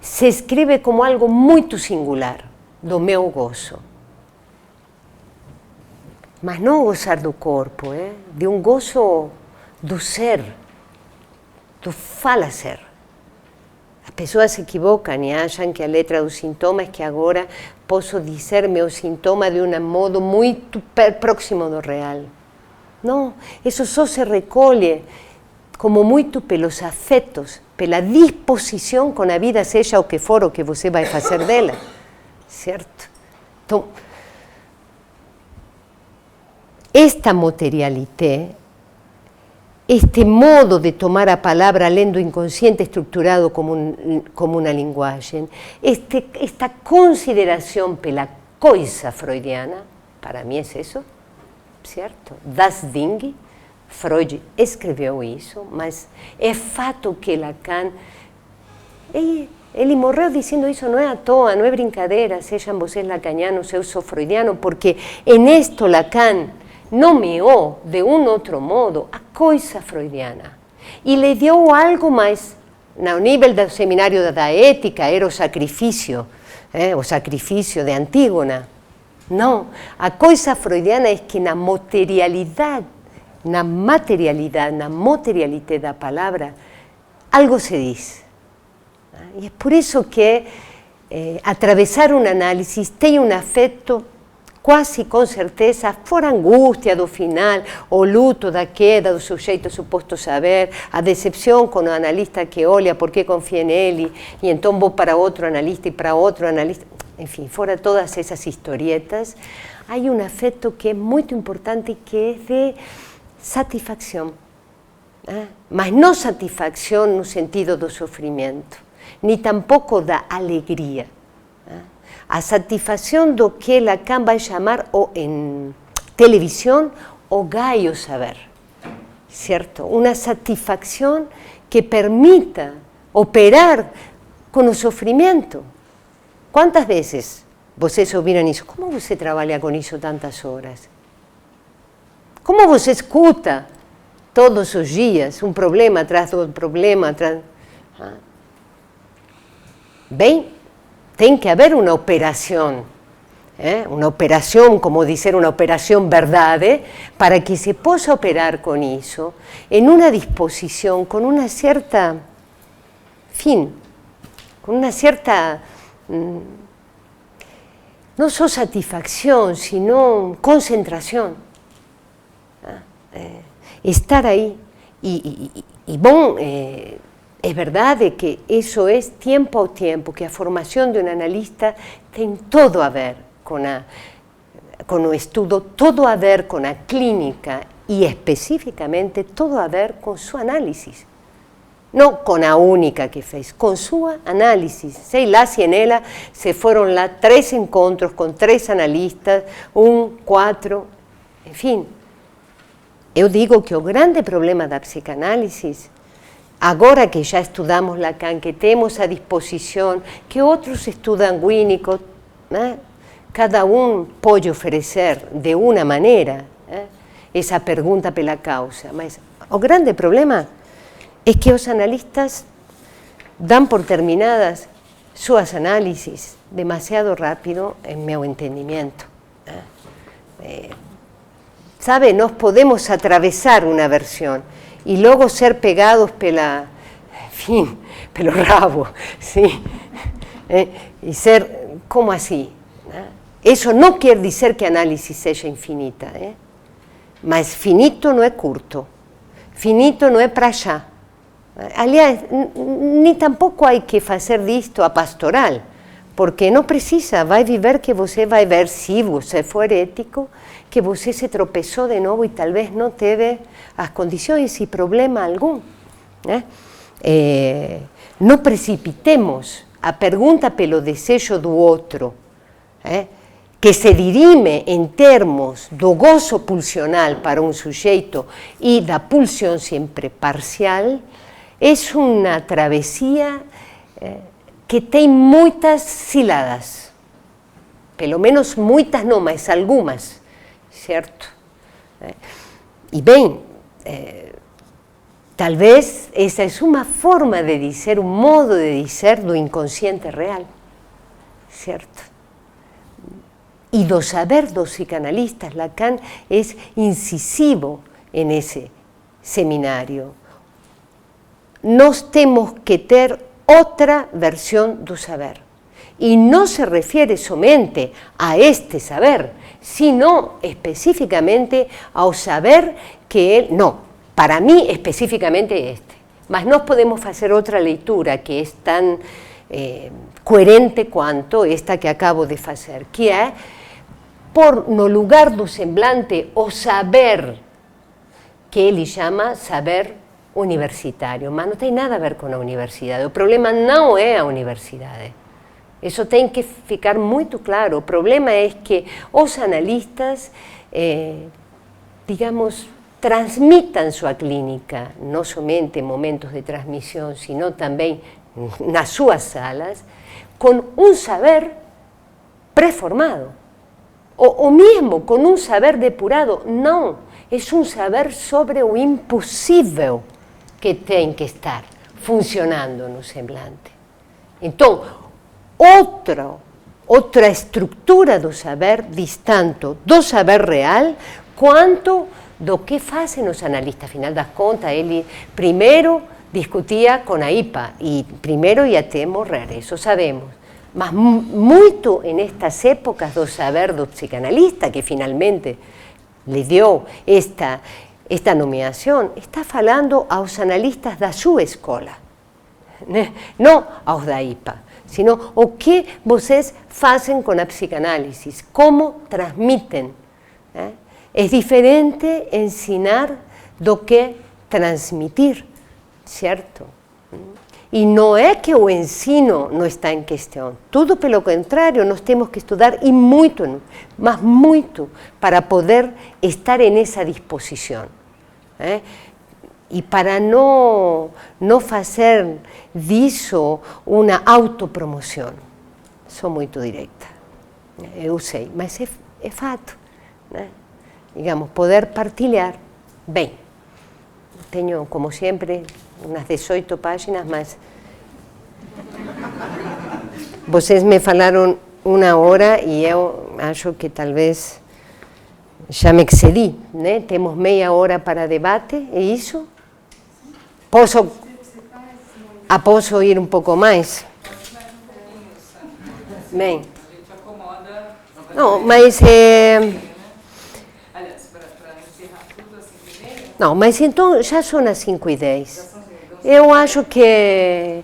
se escribe como algo muy singular, do meu gozo. Mas não gozar do corpo, de um gozo do ser, do fala ser. As pessoas se equivocam e acham que a letra do sintoma é que agora posso dizer meu sintoma de um modo muito próximo do real. Não, isso só se recolhe como muito pelos afetos, pela disposição com a vida, seja o que for o que você vai fazer dela, certo? Então, esta materialité, este modo de tomar a palavra além do inconsciente estruturado como uma linguagem, esta consideração pela coisa freudiana, para mim é isso, certo? Das Dinge, Freud escreveu isso, mas é fato que Lacan, ele morreu dizendo isso, não é à toa, não é brincadeira, sejam vocês lacanianos, eu sou freudiano, porque em esto Lacan nomeou de outro modo a coisa freudiana e lhe deu algo mais, no nível do seminário da ética, era o sacrifício de Antígona. Não, a coisa freudiana é que na materialidade da palavra, algo se diz. E é por isso que atravessar um análise tem um afeto quase com certeza, fora a angústia do final, o luto da queda do sujeito suposto saber, a decepção com o analista que olha porque confia nele, e então vou para outro analista e para outro analista. Enfim, fora todas essas historietas, há um afeto que é muito importante, que é de satisfação. Mas não satisfação no sentido do sofrimento, nem tampouco da alegria. A satisfação do que Lacan vai chamar, ou em televisão, o gaio saber, certo? Uma satisfação que permita operar com o sofrimento. Quantas vezes vocês ouviram isso? Como você trabalha com isso tantas horas? Como você escuta todos os dias um problema atrás do outro problema? Bem, tem que haver uma operação, como dizer, uma operação verdade, para que se possa operar com isso, em uma disposição, com uma certa, com uma certa no solo satisfacción, sino concentración. Estar ahí. Y bueno, es verdad de que eso es tiempo a tiempo, que la formación de un analista tiene todo a ver con el estudio, todo a ver con la clínica y específicamente todo a ver con su análisis. No con la única que fez, con su análisis. Sei lá se en ela se fueron lá 3 encontros con 3 analistas, 4, en fin. Eu digo que o grande problema da psicanálise, agora que já estudamos Lacan, que temos à disposição, que outros estudam Winnicott, né? Cada pode oferecer de uma maneira, né? Essa pergunta pela causa, mas o grande problema é que os analistas dão por terminadas suas análises demasiado rápido, em meu entendimento. Sabe, nós podemos atravessar uma versão e logo ser pegados pelo rabo, sim? E ser, como assim? Isso não quer dizer que a análise seja infinita, mas finito não é curto, finito não é para já. Aliás, nem tampouco há que fazer disto a pastoral, porque não precisa, vai viver que você vai ver, se você for ético, que você se tropeçou de novo e talvez não teve as condições e problema algum. Né? Não precipitemos a pergunta pelo desejo do outro, que se dirime em termos do gozo pulsional para um sujeito e da pulsão sempre parcial, é uma travessia que tem muitas ciladas, pelo menos muitas não, mas algumas, certo? E bem, talvez essa é uma forma de dizer, um modo de dizer do inconsciente real, certo? E do saber dos psicanalistas, Lacan é incisivo nesse seminário. Nós temos que ter outra versão do saber. E não se refere somente a este saber, sino especificamente ao saber que ele... Não, para mim especificamente este. Mas nós podemos fazer outra leitura que é tão coerente quanto esta que acabo de fazer, que é, por no lugar do semblante, o saber que ele chama saber universitário, mas não tem nada a ver com a universidade. O problema não é a universidade. Isso tem que ficar muito claro. O problema é que os analistas, digamos, transmitam sua clínica, não somente em momentos de transmissão, sino também nas suas salas, com um saber pré-formado. Ou mesmo com um saber depurado. Não, é um saber sobre o impossível que tem que estar funcionando no semblante. Então, outra estrutura do saber diz tanto do saber real quanto do que fazem os analistas. Afinal das contas, ele primeiro discutia com a IPA e primeiro ia até morrer, isso sabemos. Mas muito nestas épocas do saber do psicanalista, que finalmente lhe deu esta nomeação, está falando aos analistas da sua escola, né? Não aos da IPA, sino o que vocês fazem com a psicanálise, como transmitem. Né? É diferente ensinar do que transmitir, certo? E não é que o ensino não está em questão, tudo pelo contrário, nós temos que estudar e muito, mas muito, para poder estar nessa disposição. E para não fazer disso uma autopromoção. Sou muito direta, eu sei, mas é fato. Né? Digamos, poder partilhar. Bem, tenho, como sempre, umas 18 páginas, mas vocês me falaram 1 hora e eu acho que talvez já me excedi, né? Temos meia hora para debate, é isso? Posso ir um pouco mais? Bem. A gente acomoda... Não, mas... Aliás, para encerrar tudo assim primeiro... Não, mas então já são as 5h10. Eu acho que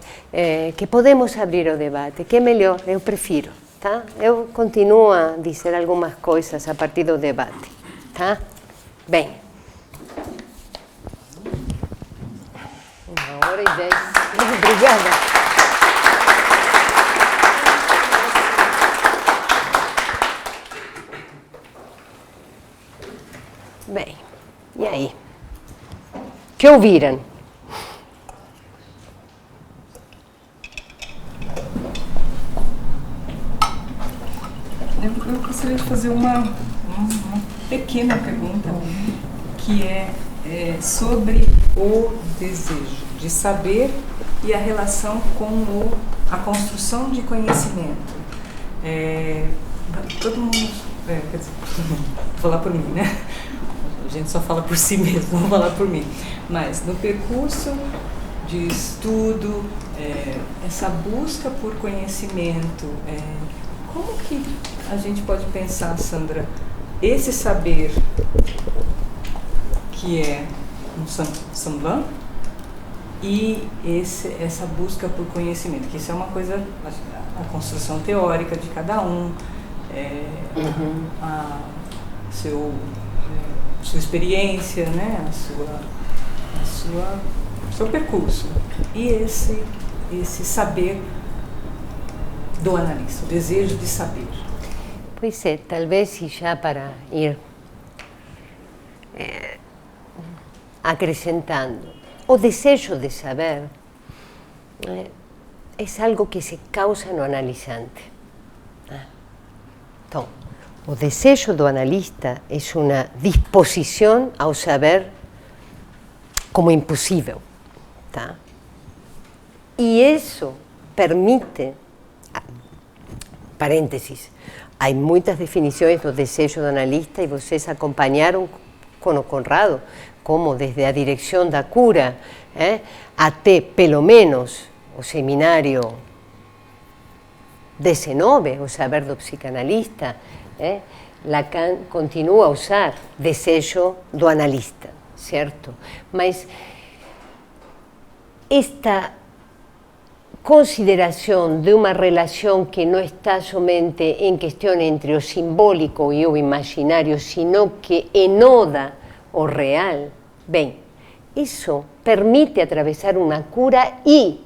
podemos abrir o debate, que é melhor, eu prefiro, tá? Eu continuo a dizer algumas coisas a partir do debate, tá? Bem. 1h10. Obrigada. Bem, e aí? Que ouviram? Eu gostaria de fazer uma pequena pergunta, que é sobre o desejo de saber e a relação com a construção de conhecimento. Todo mundo, quer dizer, vou falar por mim, né? A gente só fala por si mesmo, vou falar por mim. Mas no percurso de estudo, essa busca por conhecimento, como que a gente pode pensar, Sandra, esse saber que é um samblan e essa busca por conhecimento, que isso é uma coisa, a construção teórica de cada um, sua experiência, né, seu percurso e esse saber do analista, o desejo de saber. Pois é, talvez já para ir acrescentando, o desejo de saber é algo que se causa no analisante. Então, o desejo do analista é uma disposição ao saber como impossível, tá? E isso permite, parênteses, há muitas definições do desejo do analista e vocês acompanharam com o Conrado, como desde a direção da cura até, pelo menos, o seminário 19, o saber do psicanalista, Lacan continua a usar desejo do analista, certo? Mas esta consideração de uma relação que não está somente em questão entre o simbólico e o imaginário, sino que enoda o real, bem, isso permite atravessar uma cura e,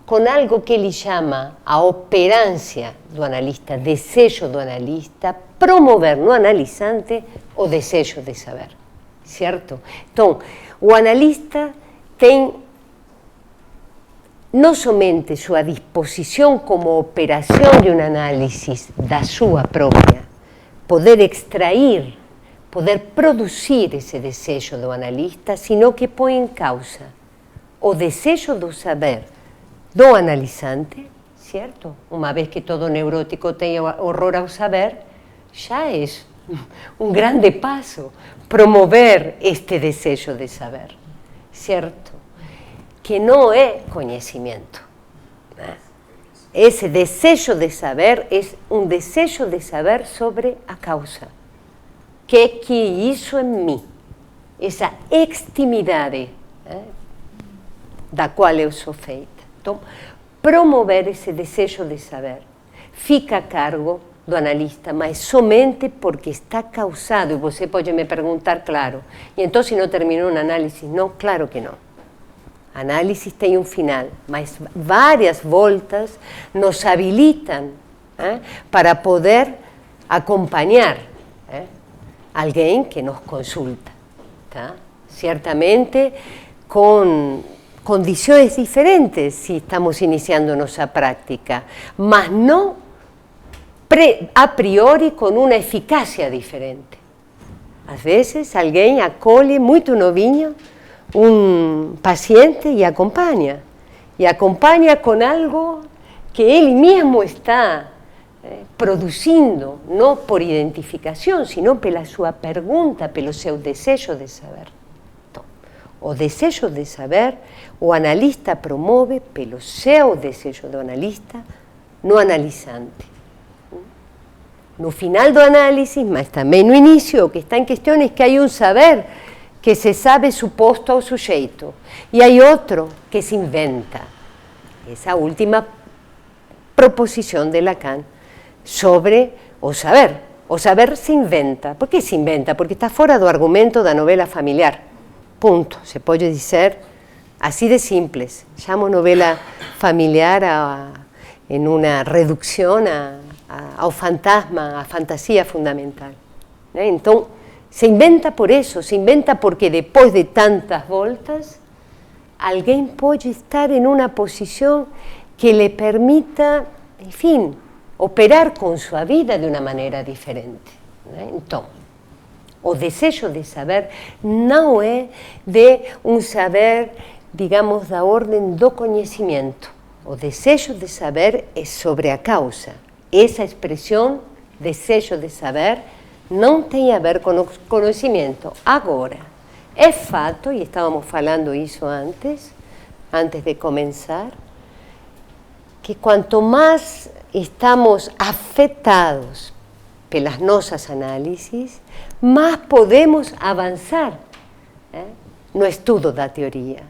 com algo que ele chama a operância do analista, desejo do analista, promover no analisante o desejo de saber, certo? Então, o analista tem não somente sua disposição como operação de um análise da sua própria, poder extrair, poder produzir esse desejo do analista, sino que põe em causa o desejo do saber do analisante, certo? Uma vez que todo neurótico tem horror ao saber, já é um grande passo promover este desejo de saber, certo? Que não é conhecimento. Esse desejo de saber é um desejo de saber sobre a causa. Que isso em mim, essa extimidade da qual eu sou feita. Então, promover esse desejo de saber fica a cargo do analista, mas somente porque está causado. E você pode me perguntar, claro, e então se não terminou uma análise? Não, claro que não. A análise tem um final, mas várias voltas nos habilitam para poder acompanhar alguém que nos consulta, tá? Certamente com condições diferentes se estamos iniciando nossa prática, mas não a priori com uma eficácia diferente. Às vezes alguém acolhe muito novinho um paciente e acompanha com algo que ele mesmo está produzindo, não por identificação, sino pela sua pergunta, pelo seu desejo de saber. Então, o desejo de saber, o analista promove, pelo seu desejo do analista, no analisante. No final do análise, mas também no início, o que está em questão é que há um saber que se sabe suposto ao sujeito, e há outro que se inventa. Essa última proposição de Lacan sobre o saber. O saber se inventa. Por que se inventa? Porque está fora do argumento da novela familiar. Ponto. Se pode dizer assim de simples. Chamo novela familiar em uma redução ao fantasma, à fantasia fundamental. Então, se inventa por isso, se inventa porque depois de tantas voltas, alguém pode estar em uma posição que lhe permita, enfim, operar com sua vida de uma maneira diferente. Então, o desejo de saber não é de um saber, digamos, da ordem do conhecimento. O desejo de saber é sobre a causa. Essa expressão, desejo de saber, não tem a ver com o conhecimento. Agora, é fato, e estávamos falando isso antes de começar, que quanto mais estamos afetados pelas nossas análises, mais podemos avançar no estudo da teoria.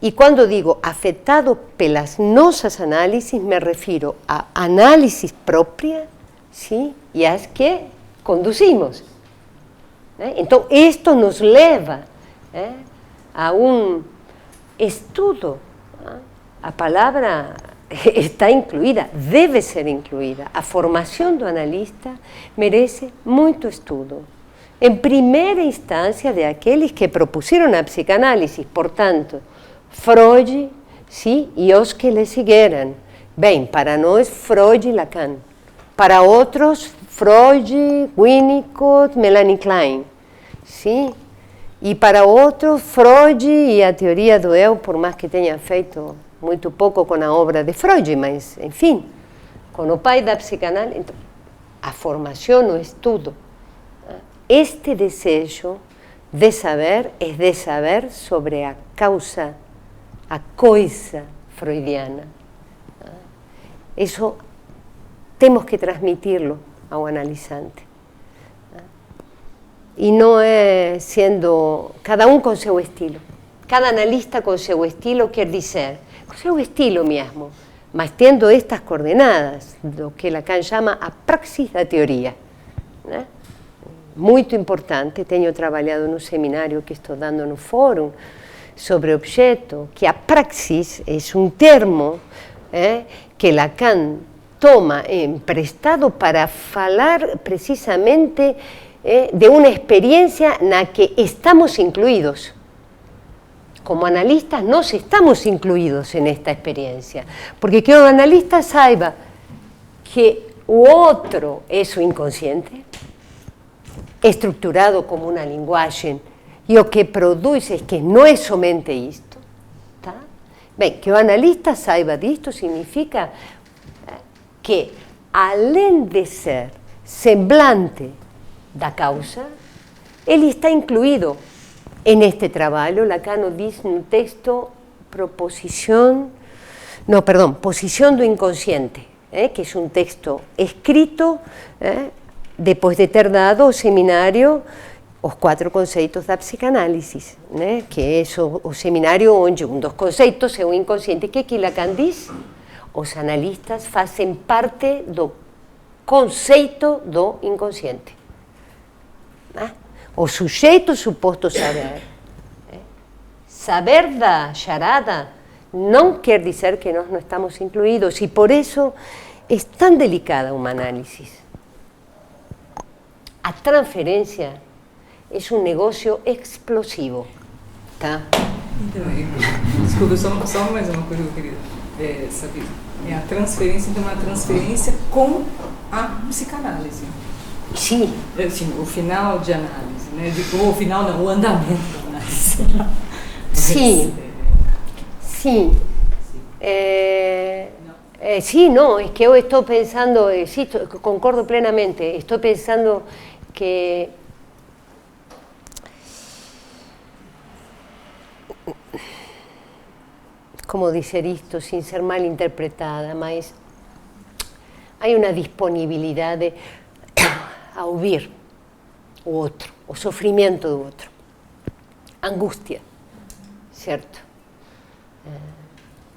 E quando digo afetado pelas nossas análises, me refiro a análises próprias, sim, e as que conduzimos. Então, isto nos leva a um estudo. A palavra está incluída, deve ser incluída. A formação do analista merece muito estudo. Em primeira instância, de aqueles que propuseram a psicanálise, portanto, Freud, sim, e os que lhe seguiram. Bem, para nós, Freud e Lacan. Para outros, Freud, Winnicott, Melanie Klein. Sim? E para outros, Freud e a teoria do eu, por mais que tenha feito muito pouco com a obra de Freud, mas, enfim, com o pai da psicanálise, então, a formação, o estudo. Este desejo de saber é de saber sobre a causa, a coisa freudiana. Isso temos que transmitirlo ao analisante. E não é sendo cada um com seu estilo. Cada analista com seu estilo quer dizer, com seu estilo mesmo, mas tendo estas coordenadas, do que Lacan chama a praxis da teoria. Muito importante, tenho trabalhado no seminário que estou dando no fórum sobre objeto, que a praxis é um termo que Lacan toma emprestado para falar precisamente de uma experiência na que estamos incluídos. Como analistas, nós estamos incluídos en esta experiencia, porque que o analista saiba que o outro é o inconsciente, estruturado como uma linguagem, e o que produz é que não é somente isto. Tá? Bem, que o analista saiba disto significa que, além de ser semblante da causa, ele está incluído en este trabalho. Lacan diz no texto posición do inconsciente, que é um texto escrito depois de ter dado ao seminário os 4 conceitos da psicanálise, que é o seminário onde um dos conceitos é o inconsciente. O que Lacan diz? Os analistas fazem parte do conceito do inconsciente. O sujeito suposto saber. Saber da charada não quer dizer que nós não estamos incluídos, e por isso é tão delicada uma análise. A transferência é um negócio explosivo. Tá? Então, desculpa, só mais uma coisa que eu queria saber. A transferência, então, é uma transferência com a psicanálise. Sim. Assim, o final de análise, né? O final não, o andamento da análise. Sim. Sim. Sí, no, es que eu estou pensando, sí, concordo plenamente, estou pensando que como dizer isto sin ser mal interpretada, mas hay una disponibilidad a ouvir o outro, o sofrimento do outro, angústia, certo?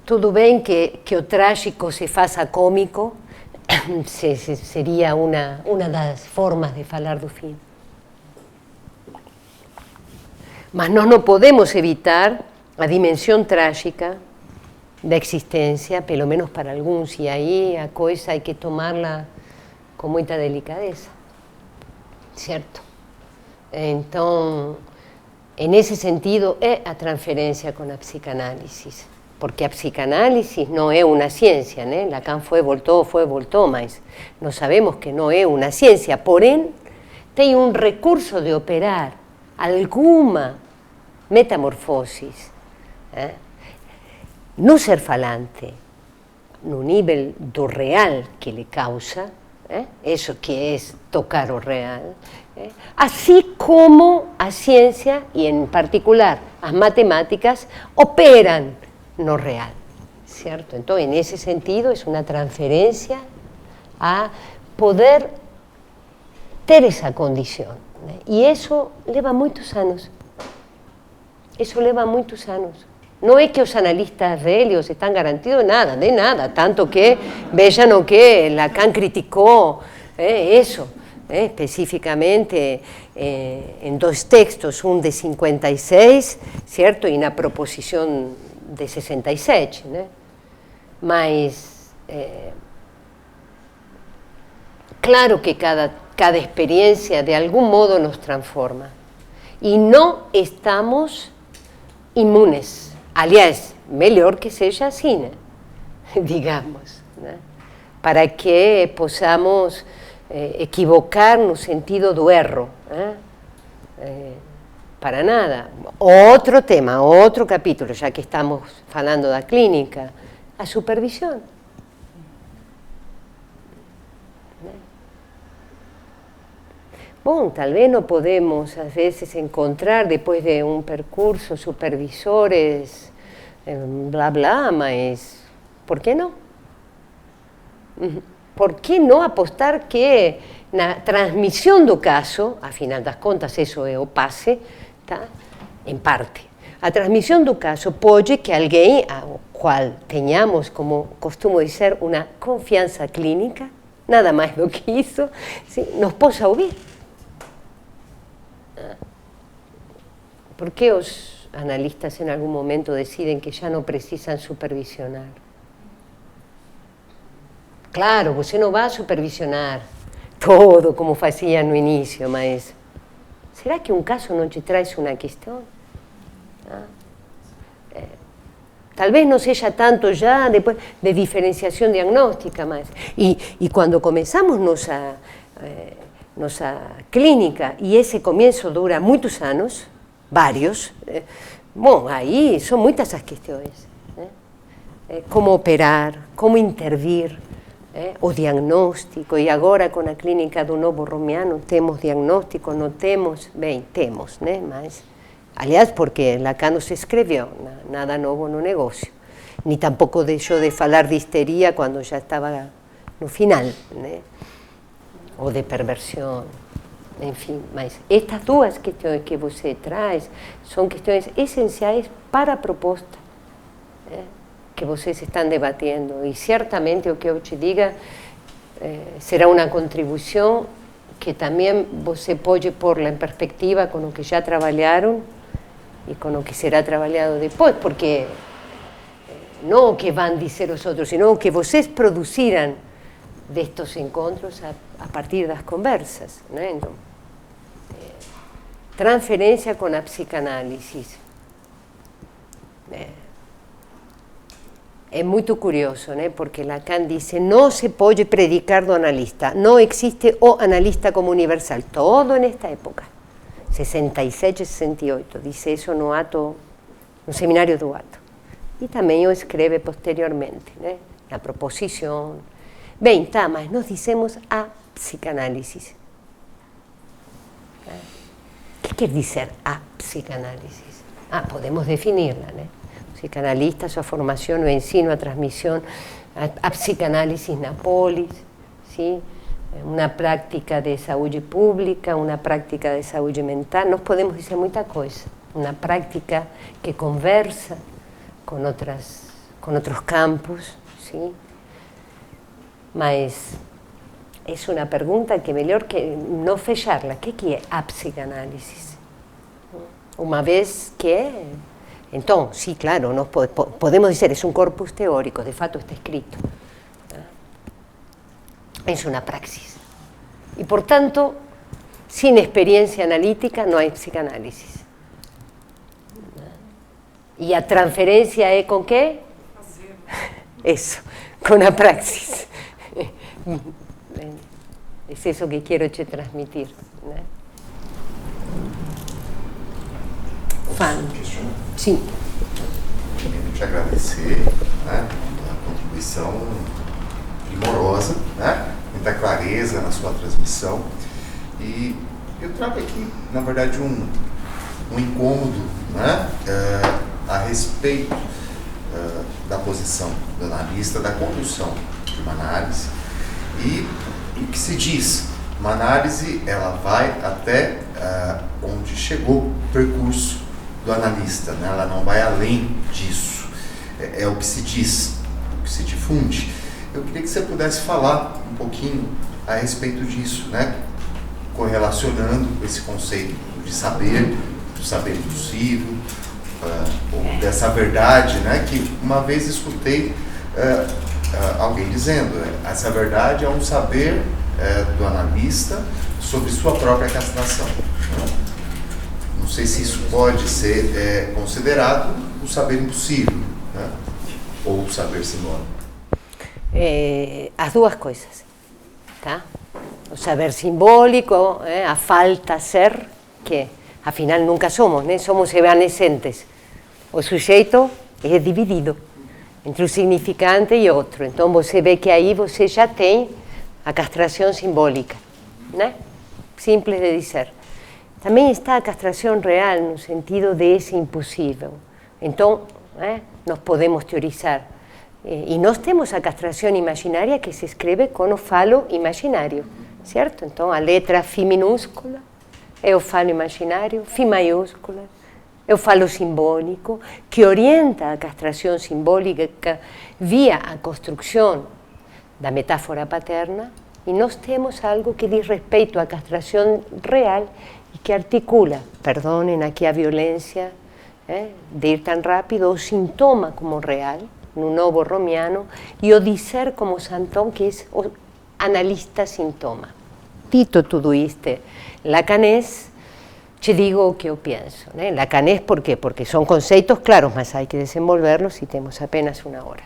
Tudo bem que o trágico se faça cômico, seria uma das formas de falar do fim. Mas nós não podemos evitar a dimensão trágica da existência, pelo menos para alguns, e aí a coisa hay que tomarla com muita delicadeza, certo? Então, nesse sentido, é a transferência com a psicanálise, porque a psicanálise não é uma ciência, né? Lacan voltou, mas nós sabemos que não é uma ciência, porém, tem um recurso de operar alguma metamorfose, no ser falante, no nível do real que lhe causa, isso que é tocar o real, assim como a ciência, e em particular as matemáticas, operam no real, certo? Então, nesse sentido, é uma transferência a poder ter essa condição, né? E isso leva muitos anos. Isso leva muitos anos. Não é que os analistas velhos estão garantidos de nada, tanto que vejam o que Lacan criticou, isso, especificamente em dois textos, um de 56, certo? E na proposição de 67, né? Mas, claro que cada experiência de algum modo nos transforma. E não estamos imunes. Aliás, melhor que seja assim, né? Digamos, né? Para que possamos equivocar no sentido do erro, né? Para nada. Outro tema, outro capítulo, já que estamos falando da clínica, a supervisão. Bom, talvez não podemos, às vezes, encontrar, depois de um percurso, supervisores, blá blá, mas por que não? Por que não apostar que na transmissão do caso, afinal das contas, isso é o passe, tá? Em parte. A transmissão do caso pode que alguém, ao qual tenhamos, como costumo dizer, uma confiança clínica, nada mais do que isso, sim, nos possa ouvir. Por que os analistas em algum momento decidem que já não precisam supervisionar? Claro, você não vai supervisionar todo como fazia no início, mas será que um caso não te traz uma questão? Talvez não seja tanto já depois de diferenciação diagnóstica, mas e quando começamos nossa clínica, e esse começo dura muitos anos, vários, bom, aí são muitas as questões, né? Como operar, como intervir, o diagnóstico, e agora com a clínica do Novo Romiano temos diagnóstico, não temos, bem, temos, né? Mas, aliás, porque Lacan nos escreveu, nada novo no negócio, nem tampouco deixou de falar de histeria quando já estava no final, né? Ou de perversão, enfim, mas estas duas questões que você traz são questões essenciais para a proposta, né, que vocês estão debatendo, e certamente o que eu te diga será uma contribuição que também você pode pôr-la em perspectiva com o que já trabalharam e com o que será trabalhado depois, porque não o que vão dizer os outros, sino o que vocês produziram destes encontros a partir das conversas, né? Então, transferência com a psicanálise. É muito curioso, né? Porque Lacan diz, não se pode predicar do analista, não existe o analista como universal, todo nesta época, 67, 68, diz isso no seminário do ato. E também o escreve posteriormente, né? Na proposição. Bem, tá, mas nós dizemos a psicanálise. O que quer dizer a psicanálise? Podemos definirla, né? psicanalista, sua formação, o ensino, a transmissão, a psicanálise na polis, sim? Uma prática de saúde pública, uma prática de saúde mental, nós podemos dizer muita coisa. Uma prática que conversa com outros campos, sim? Mas é uma pergunta que é melhor que não fechá-la. O que é a psicanálise? Uma vez que... Então, sim, claro, nós podemos dizer, é um corpus teórico, de fato está escrito. É uma praxis. E, portanto, sem experiência analítica não há psicanálise. E a transferência é com quê? Isso, com a praxis. É isso que quero te transmitir. Né? Sim. Primeiro te agradecer, né, a contribuição primorosa, né, muita clareza na sua transmissão. E eu trago aqui, na verdade, um incômodo, né, a respeito da posição do analista, da condução de uma análise. E o que se diz, uma análise ela vai até onde chegou o percurso do analista, né? Ela não vai além disso. É o que se diz, o que se difunde. Eu queria que você pudesse falar um pouquinho a respeito disso, né? Correlacionando esse conceito de saber, do saber impossível, ou dessa verdade, né? Que uma vez escutei alguém dizendo, essa verdade é um saber do analista sobre sua própria castração. Não sei se isso pode ser considerado o saber impossível, né? Ou o saber sinônimo. As duas coisas, tá? O saber simbólico, a falta ser, que afinal nunca somos, né? Somos evanescentes. O sujeito é dividido entre o significante e outro. Então você vê que aí você já tem a castração simbólica, né? Simples de dizer. Também está a castração real, no sentido de esse impossível. Então, nós podemos teorizar. E nós temos a castração imaginária que se escreve com o falo imaginário, certo? Então, a letra Φ minúscula é o falo imaginário, Φ maiúscula é o falo simbólico, que orienta a castração simbólica via a construção da metáfora paterna, e nós temos algo que diz respeito à castração real e que articula, perdonem aqui a violência de ir tão rápido, o sintoma como real, no novo romiano, e o dizer como Santon, que é o analista sintoma. Dito tudo isto, lacanês, te digo o que eu penso. Né? Lacanês, por quê? Porque são conceitos claros, mas há que desenvolvê-los e temos apenas uma hora.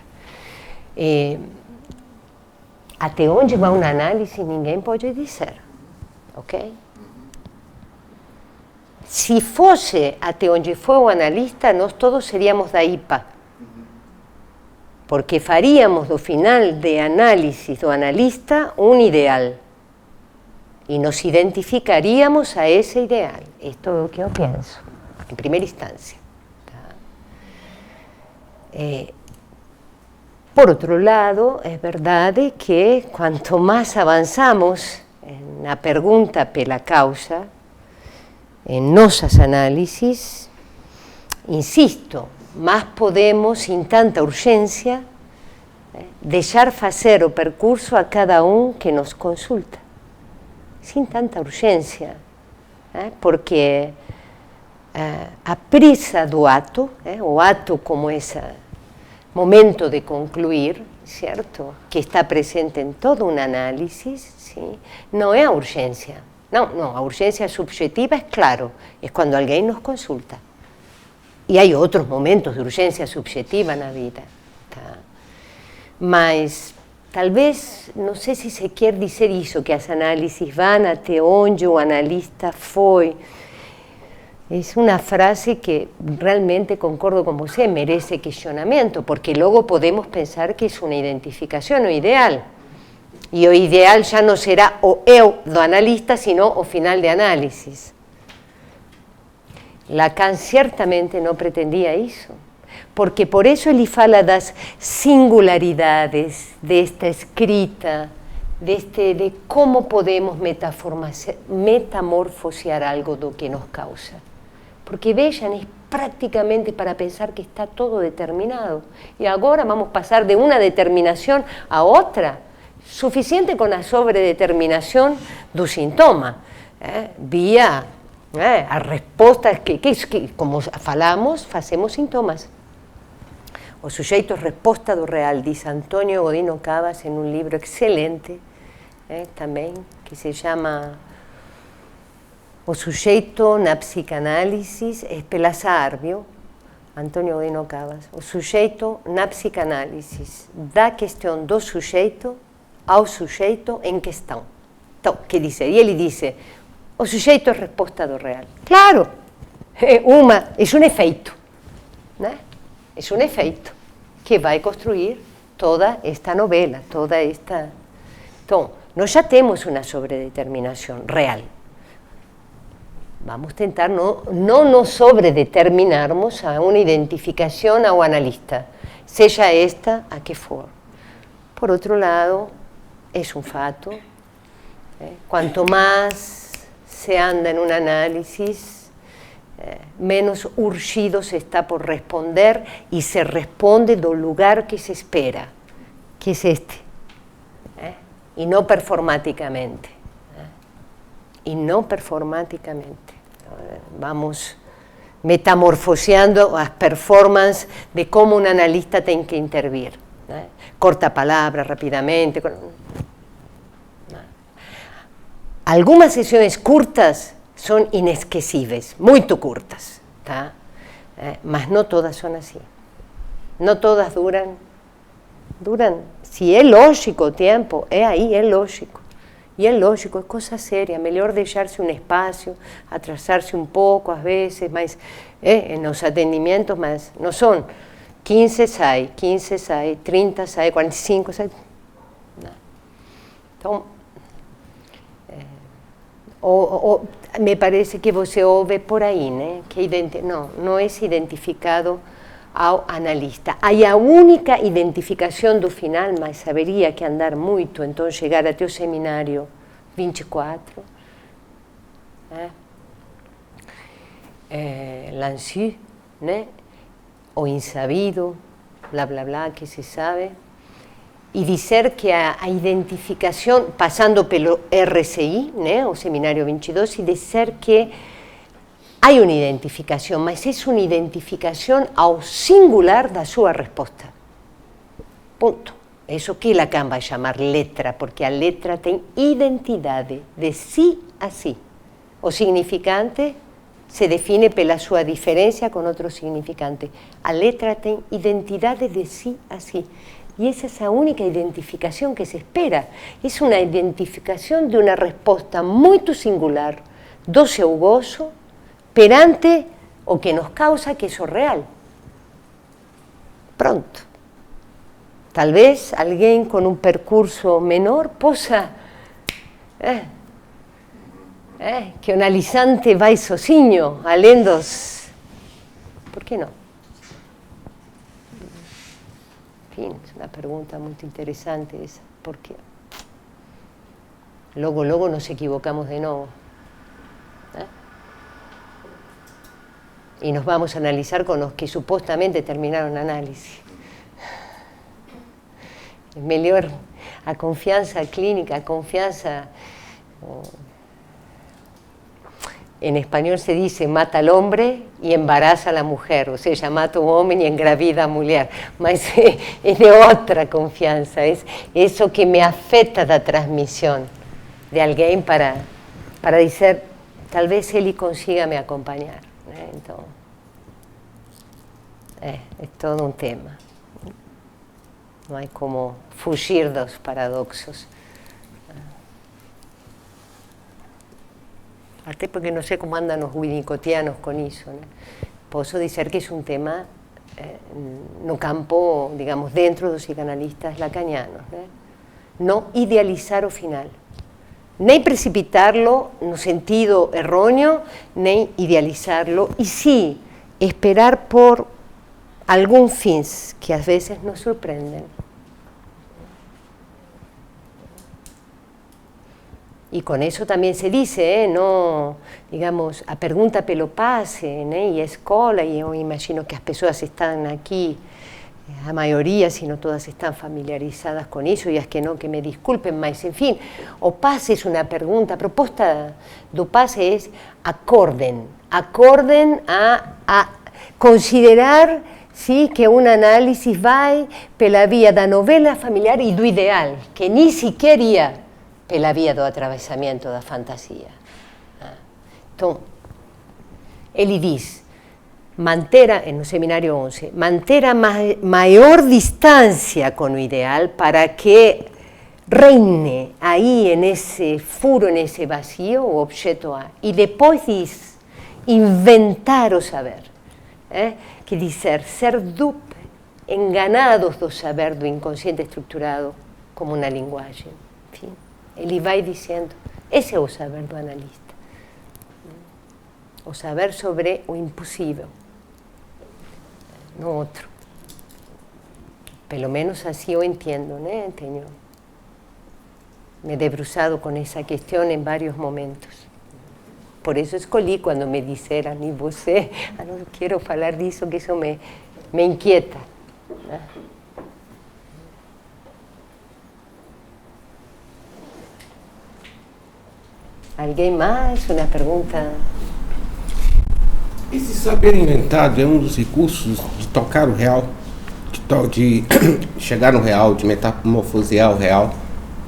Até onde vai uma análise, ninguém pode dizer, ok? Se fosse até onde foi o analista, nós todos seríamos da IPA, porque faríamos do final de análise do analista um ideal e nos identificaríamos a esse ideal. Isto é o que eu penso, em primeira instância. Tá? Por outro lado, é verdade que quanto mais avançamos na pergunta pela causa, em nossas análises, insisto, mais podemos, sem tanta urgência, deixar fazer o percurso a cada um que nos consulta. Sem tanta urgência, porque a prisa do ato, o ato como esse momento de concluir, certo? Que está presente em toda uma análise, sim? Não é a urgência. Não, a urgência subjetiva é claro, é quando alguém nos consulta. E há outros momentos de urgência subjetiva na vida. Tá? Mas, talvez, não sei se se quer dizer isso, que as análises vão até onde o analista foi. É uma frase que realmente concordo com você, merece questionamento, porque logo podemos pensar que é uma identificação, o ideal. E o ideal já não será o eu do analista, sino o final de análise. Lacan certamente não pretendia isso, porque por eso ele fala das singularidades desta escrita, de como podemos metamorfosear algo do que nos causa. Porque vejam, é prácticamente para pensar que está todo determinado. E agora vamos passar de uma determinação a outra, suficiente com a sobredeterminação do sintoma, via as respostas que, como falamos, fazemos sintomas. O sujeito é resposta do real, diz Antônio Godino Cavas em um livro excelente, também, que se chama O sujeito na psicanálise, é Pelaza Arbio, Antônio Godino Cavas, o sujeito na psicanálise, da questão do sujeito ao sujeito em questão. Então, que diz? E ele diz, o sujeito é resposta do real. Claro, é um efeito, né? É um efeito que vai construir toda esta novela, toda esta... Então, nós já temos uma sobredeterminação real. Vamos tentar não nos sobredeterminarmos a uma identificação ao analista, seja esta a que for. Por outro lado, é um fato, quanto mais se anda em uma análise, menos urgido se está por responder e se responde do lugar que se espera, que é este, e não performaticamente. E não performaticamente. Vamos metamorfoseando as performances de como um analista tem que intervir. Corta a palavra rapidamente. Algumas sessões curtas são inesquecíveis, muito curtas, tá? Mas não todas são assim. Não todas duram. Se é lógico o tempo, é aí, é lógico. E é lógico, é coisa séria, melhor deixar-se um espaço, atrasar-se um pouco às vezes, mas nos atendimentos, mas não são 15 sai, 30 sai, 45 sai. Não. Então, me parece que você ouve por aí, né? Que não é identificado ao analista. Aí a única identificação do final, mas haveria que andar muito, então chegar até o seminário 24, Lancy, né? O insabido, blá blá blá, que se sabe, e dizer que a identificação, passando pelo RCI, né? O seminário 22, e dizer que há uma identificação, mas é uma identificação ao singular da sua resposta. Ponto. Isso que Lacan vai chamar letra, porque a letra tem identidade de si a si. O significante se define pela sua diferença com outro significante. A letra tem identidade de si a si. E essa é a única identificação que se espera. É uma identificação de uma resposta muito singular do seu gozo perante o que nos causa que é o real. Pronto. Talvez alguém com um percurso menor possa... que o analisante vai sozinho, além dos... Por que não? Enfim, é uma pergunta muito interessante essa. Por quê? Logo nos equivocamos de novo. E nos vamos a analisar com os que supostamente terminaram a análise. É melhor a confiança clínica, a confiança... En español se dice mata al hombre y embaraza a la mujer, o sea, mata a un hombre y engravida a mulher, mas é de outra confiança, é isso que me afeta da transmissão de alguém para dizer, talvez ele consiga me acompanhar, né? Então, é todo um tema. Não há como fugir dos paradoxos. Até porque não sei como andam os winnicottianos com isso, né? Posso dizer que é um tema no campo, digamos, dentro dos psicanalistas lacanianos, né? Não idealizar o final, nem precipitar-lo no sentido errôneo, nem idealizar-lo, e sim esperar por algunos fins que a veces nos sorprenden. Y con eso también se dice, no, digamos, a pergunta pelo passe, y a escola, y yo imagino que las personas están aquí, a maioria, se não todas estão familiarizadas com isso, e as que não, que me desculpem, mas, enfim, o passe é uma pergunta, a proposta do passe é acordem a considerar sim, que uma análise vai pela via da novela familiar e do ideal, que nem sequer ia pela via do atravessamento da fantasia. Então, ele diz, manter, no seminário 11, manter a maior distância com o ideal para que reine aí nesse furo, nesse vazio, o objeto A. E depois diz, inventar o saber. Que dizer, ser dupe, enganados do saber do inconsciente estruturado como uma linguagem. Enfim, ele vai dizendo, esse é o saber do analista. O saber sobre o impossível. No outro. Pelo menos assim eu entendo, né? Tenho me debruçado com essa questão em vários momentos. Por isso escolhi quando me disseram, e você, não quero falar disso, que isso me inquieta. Né? Alguém mais? Uma pergunta? Esse saber inventado é um dos recursos de tocar o real, de chegar no real, de metamorfosear o real.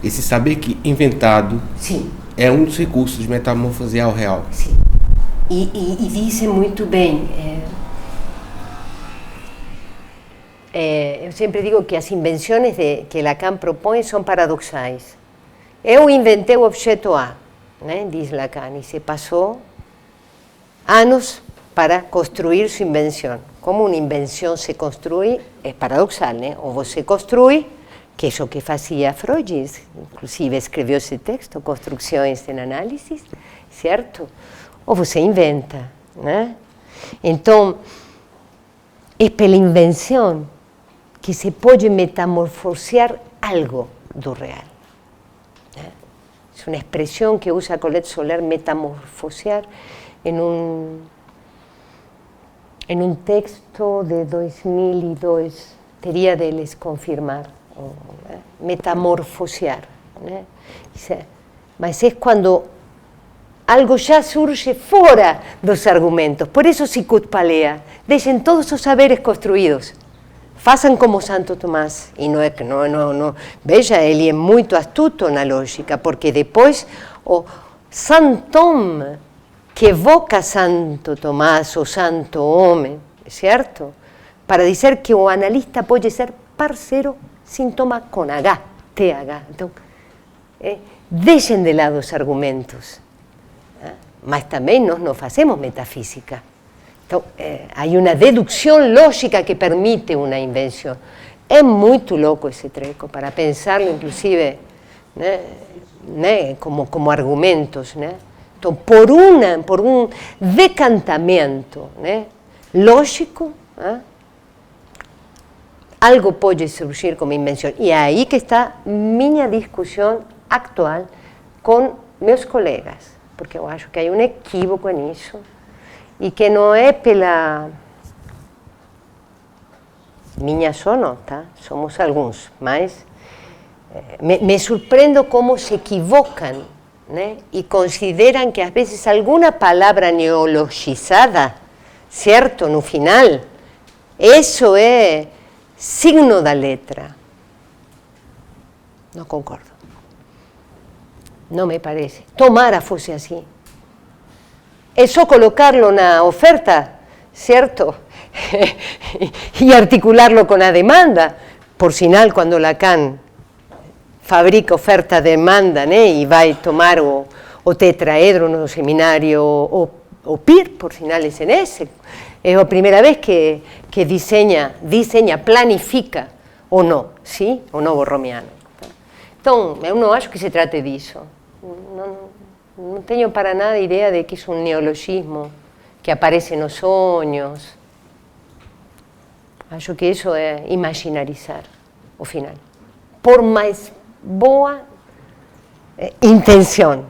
Esse saber que inventado Sim. É um dos recursos de metamorfosear o real. Sim. E disse muito bem. Eu sempre digo que as invenções que Lacan propõe são paradoxais. Eu inventei o objeto A, né, diz Lacan, e se passou anos para construir sua invenção. Como uma invenção se construi, é paradoxal, né? Ou você construi, que é o que fazia Freud, inclusive escreveu esse texto, Construções em Análise, certo? Ou você inventa, né? Então, é pela invenção que se pode metamorfosear algo do real. Né? É uma expressão que usa Colette Soler, metamorfosear, em um texto de 2002, teria deles confirmar, metamorfosear. Né? Mas é quando algo já surge fora dos argumentos. Por isso se cutpalea. Deixem todos os saberes construídos. Façam como Santo Tomás. E não é que não. Veja, ele é muito astuto na lógica, porque depois o Santom que evoca Santo Tomás, o Santo Homem, certo? Para dizer que o analista pode ser parceiro sem tomar com H, TH. Então, deixem de lado os argumentos. Mas também nós não fazemos metafísica. Então, há uma dedução lógica que permite uma invenção. É muito louco esse treco, para pensarlo, inclusive, né, como argumentos, né? Então, por um decantamento, né, lógico, algo pode surgir como invenção. E é aí que está minha discussão atual com meus colegas, porque eu acho que há um equívoco nisso, e que não é pela minha só não, tá? Somos alguns, mas me surpreendo como se equivocam, né? E consideram que às vezes alguma palavra neologizada, certo, no final, isso é signo da letra. Não concordo. Não me parece. Tomara fosse assim. É só colocá-lo na oferta, certo? E articular-lo com a demanda. Por sinal, quando Lacan fabrica oferta-demanda, né, e vai tomar o tetraedro no seminário, o PIR, por sinal, é nesse. É a primeira vez que desenha, planifica o nó, sim? O novo romiano. Então, eu não acho que se trate disso. Não tenho para nada ideia de que isso é um neologismo que aparece nos sonhos. Acho que isso é imaginarizar o final. Por mais boa intenção,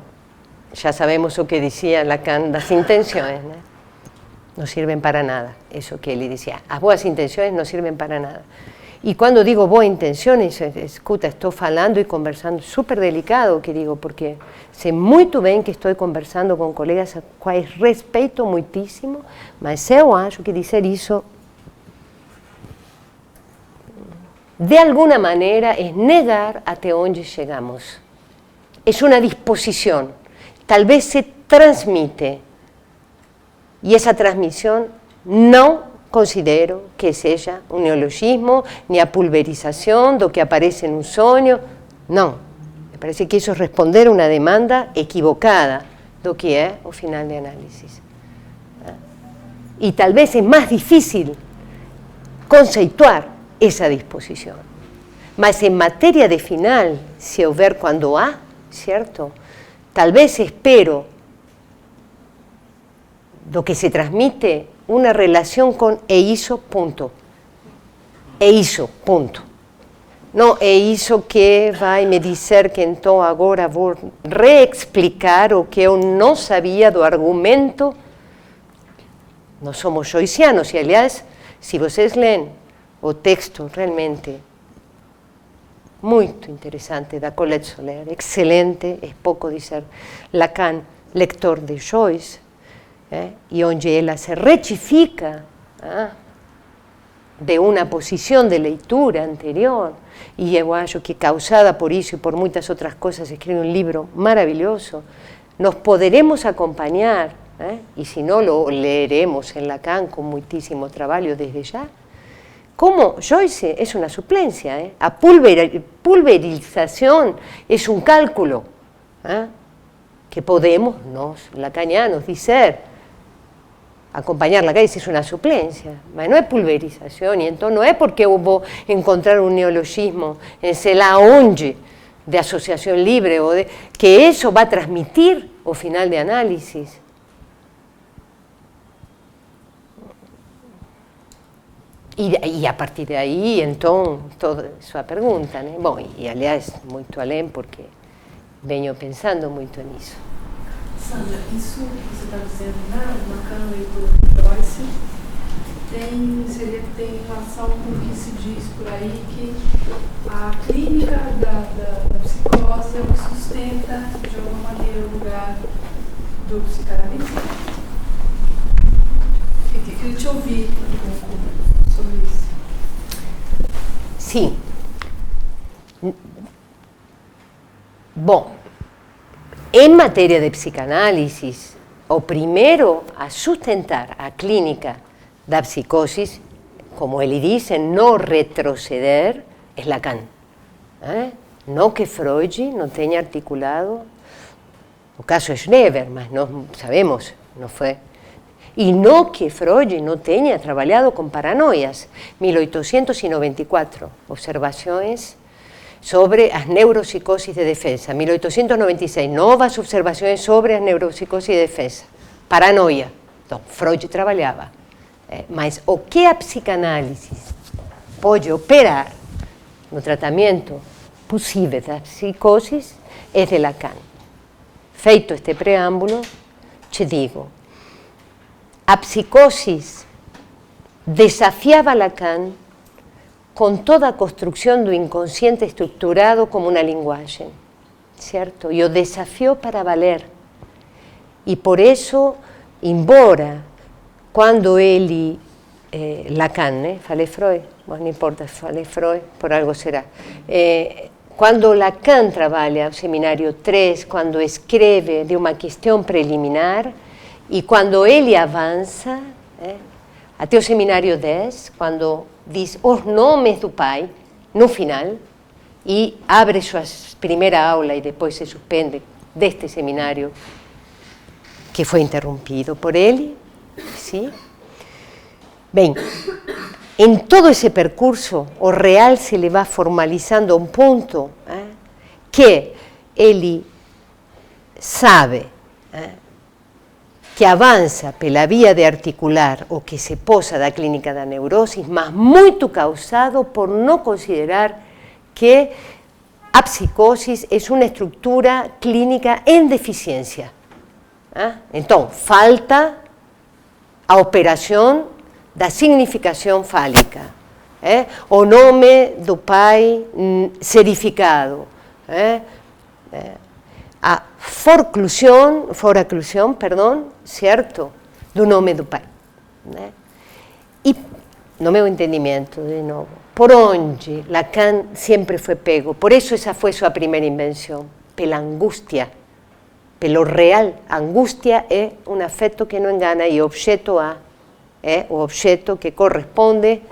já sabemos o que dizia Lacan das intenções, né? Não servem para nada, isso que ele dizia. As boas intenções não servem para nada. E quando digo boas intenções, escuta, estou falando e conversando super delicado, que digo, porque sei muito bem que estou conversando com colegas a quais respeito muitíssimo, mas eu acho que dizer isso, de alguma maneira, é negar até onde chegamos. É uma disposição, talvez se transmite, e essa transmissão não considero que seja um neologismo, nem a pulverização do que aparece num sonho. Não. Me parece que isso é responder a uma demanda equivocada do que é o final de análise. E talvez é mais difícil conceituar essa disposição. Mas em matéria de final, se houver quando há, certo? Talvez espero do que se transmite uma relação com é isso, ponto. É isso, ponto. Não é isso que vai me dizer que então agora vou reexplicar o que eu não sabia do argumento. Nós somos joycianos e, aliás, se vocês leem o texto realmente muito interessante da Colette Soler, excelente, é pouco dizer, Lacan, leitor de Joyce, e onde ela se retifica de uma posição de leitura anterior, e eu acho que causada por isso e por muitas outras coisas, escreve um livro maravilhoso. Nos poderemos acompanhar, e se não, lo leeremos em Lacan com muitíssimo trabalho desde já, como Joyce é uma suplência. A pulverização é um cálculo que podemos, nós, lacanianos, dizer, acompanhar Lacan, isso é uma suplência, mas não é pulverização, e então não é porque eu vou encontrar um neologismo em sei lá onde, de associação livre, ou que isso vai transmitir o final de análise. E a partir daí, então, toda sua pergunta, né? Bom, e aliás, muito além, porque venho pensando muito nisso. Sandra, isso que você está dizendo, né? Lacan, leitor de Joyce, tem relação com o que se diz por aí que a clínica da psicose é o que sustenta, de alguma maneira, o lugar do psicanalista. Eu queria te ouvir um pouco sobre isso. Sim. Bom, em matéria de psicanálise, o primeiro a sustentar a clínica da psicose, como ele diz, não retroceder, é Lacan. Não que Freud não tenha articulado o caso Schneber, mas não sabemos, não foi. E não que Freud não tenha trabalhado com paranoias. 1894, observações sobre as neuropsicoses de defesa. 1896, novas observações sobre as neuropsicoses de defesa. Paranoia. Então, Freud trabalhava. Mas o que a psicanálise pode operar no tratamento possível das psicoses é de Lacan. Feito este preâmbulo, te digo, a psicose desafiava Lacan com toda a construção do inconsciente estruturado como uma linguagem, certo? E o desafiou para valer. E por isso, embora quando ele, Lacan, falei Freud, mas não importa, falei Freud, por algo será. Quando Lacan trabalha o seminário 3, quando escreve de uma questão preliminar, e quando ele avança, até o seminário 10, quando diz os nomes do pai, no final, e abre sua primeira aula e depois se suspende deste seminário, que foi interrompido por ele. Sim? Bem, em todo esse percurso, o real se lhe vai formalizando a um ponto que ele sabe que avança pela via de articular o que se posa da clínica da neurose, mas muito causado por não considerar que a psicose é uma estrutura clínica em deficiência. Então, falta a operação da significação fálica, o nome do pai serificado, a foraclusão, certo, do nome do pai. E, no meu entendimento, de novo, por onde Lacan sempre foi pego, por isso essa foi sua primeira invenção, pela angústia, pelo real. A angústia é um afeto que não engana e o objeto é o objeto que corresponde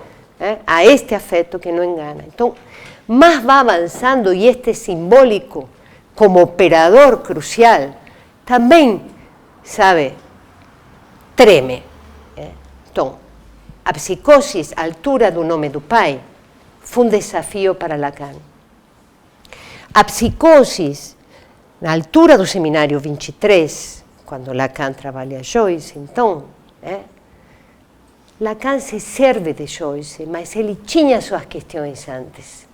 a este afeto que não engana. Então, mais vai avançando e este simbólico, como operador crucial, também, sabe, treme. Então, a psicose à altura do nome do pai foi um desafio para Lacan. A psicose, na altura do seminário 23, quando Lacan trabalha Joyce, então, Lacan se serve de Joyce, mas ele tinha suas questões antes,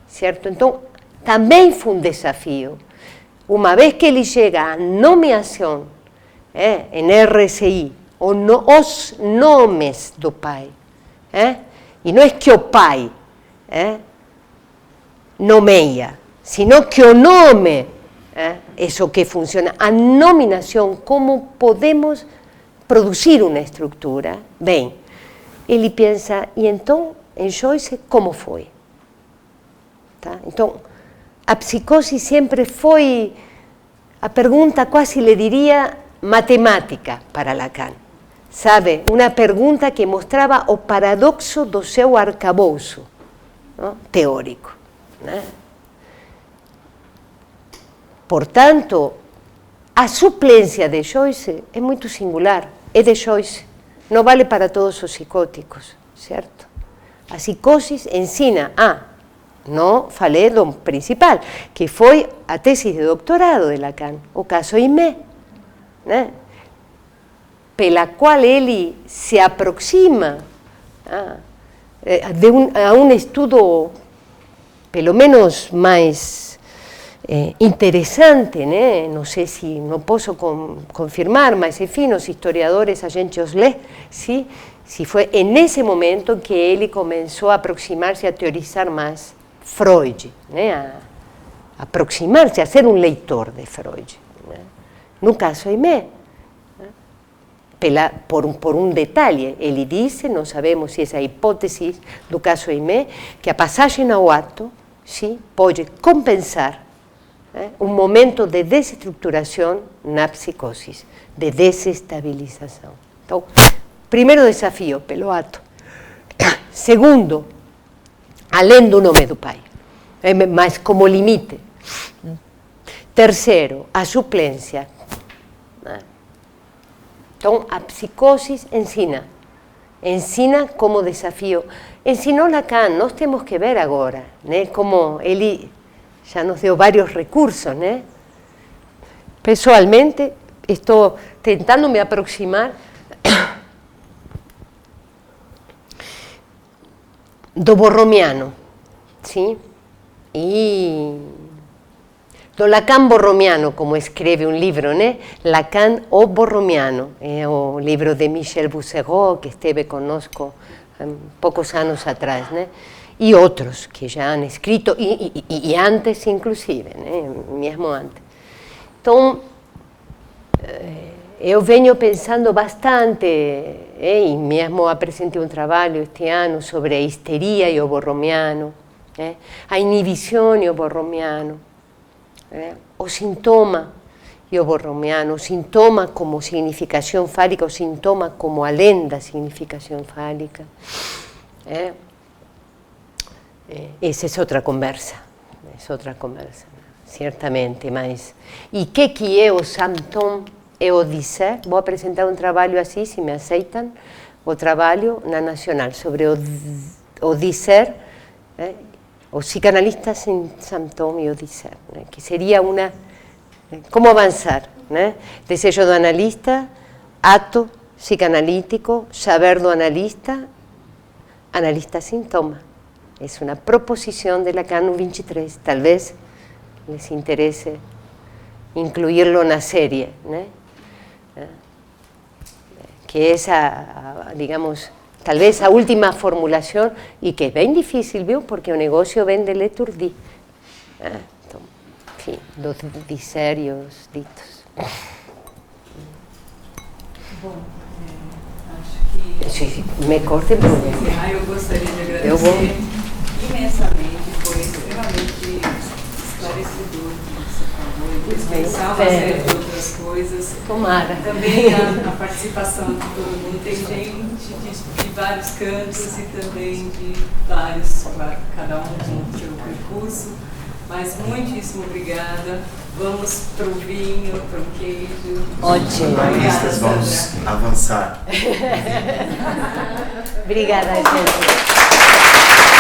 certo? Então, também foi um desafio. Uma vez que ele chega à nomeação em RCI, os nomes do pai, e não é que o pai nomeia, sino que o nome é o que funciona. A nominação, como podemos produzir uma estrutura? Bem, ele pensa, e então, em Joyce, como foi? Tá? Então, a psicose sempre foi, a pergunta quase lhe diria matemática para Lacan. Sabe, uma pergunta que mostrava o paradoxo do seu arcabouço, não? Teórico. Né? Portanto, a suplência de Joyce é muito singular, é de Joyce, não vale para todos os psicóticos, certo? A psicose ensina não falei do principal, que foi a tese de doutorado de Lacan, o caso Aimé, né? Pela qual ele se aproxima a um estudo, pelo menos mais interessante, né? Não sei se, não posso confirmar, mas enfim, os historiadores a gente os lê, ¿sí? Se foi nesse momento que ele começou a aproximar-se, a teorizar mais Freud, né? A aproximar-se, a ser um leitor de Freud. Né? No caso Aimé, por um detalhe, ele disse, não sabemos se essa hipótese do caso Aimé, que a passagem ao ato pode compensar um momento de desestruturação na psicose, de desestabilização. Então, primeiro desafio, pelo ato. Segundo, além do nome do pai, mas como limite. Terceiro, a suplência. Então, a psicose ensina como desafio. Ensinou Lacan, nós temos que ver agora, né, como ele já nos deu vários recursos, né? Pessoalmente, estou tentando me aproximar do borromiano, sim? E do Lacan borromiano, como escreve um livro, né? Lacan o borromiano, é o livro de Michel Boussereau, que esteve conosco poucos anos atrás, né? E outros que já han escrito, e antes inclusive, né? Mesmo antes. Então, eu venho pensando bastante, e mesmo apresentei um trabalho este ano sobre a histeria e o borromiano, a inibição e o borromiano, o sintoma e o borromiano, o sintoma como significação fálica, o sintoma como além da significação fálica. Essa é outra conversa, certamente, mas... E o que é o symptôme e o dizer? Vou apresentar um trabalho assim, se me aceitam, o trabalho na Nacional, sobre o dizer, os psicanalistas sem symptôme e o dizer, né? Que seria uma... Como avançar, né? Desejo do analista, ato psicanalítico, saber do analista, analista-sintoma. É uma proposição de Lacan no 23. Talvez les interese incluirlo na série, né? Que é digamos, talvez a última formulação e que é bem difícil, viu? Porque o negócio vem de Leturdi. Então, enfim, dos dissérios ditos. Bom, acho que... Me corte, por favor. Eu gostaria de agradecer imensamente, foi extremamente esclarecedor o que você falou, e dispensava uma série de outras coisas. Tomara. Também a participação de todo mundo, tem gente de vários cantos e também de vários, claro, cada um com o seu percurso, mas muitíssimo obrigada. Vamos para o vinho, para o queijo. Ótimo. Jornalistas, vamos avançar. Obrigada, gente.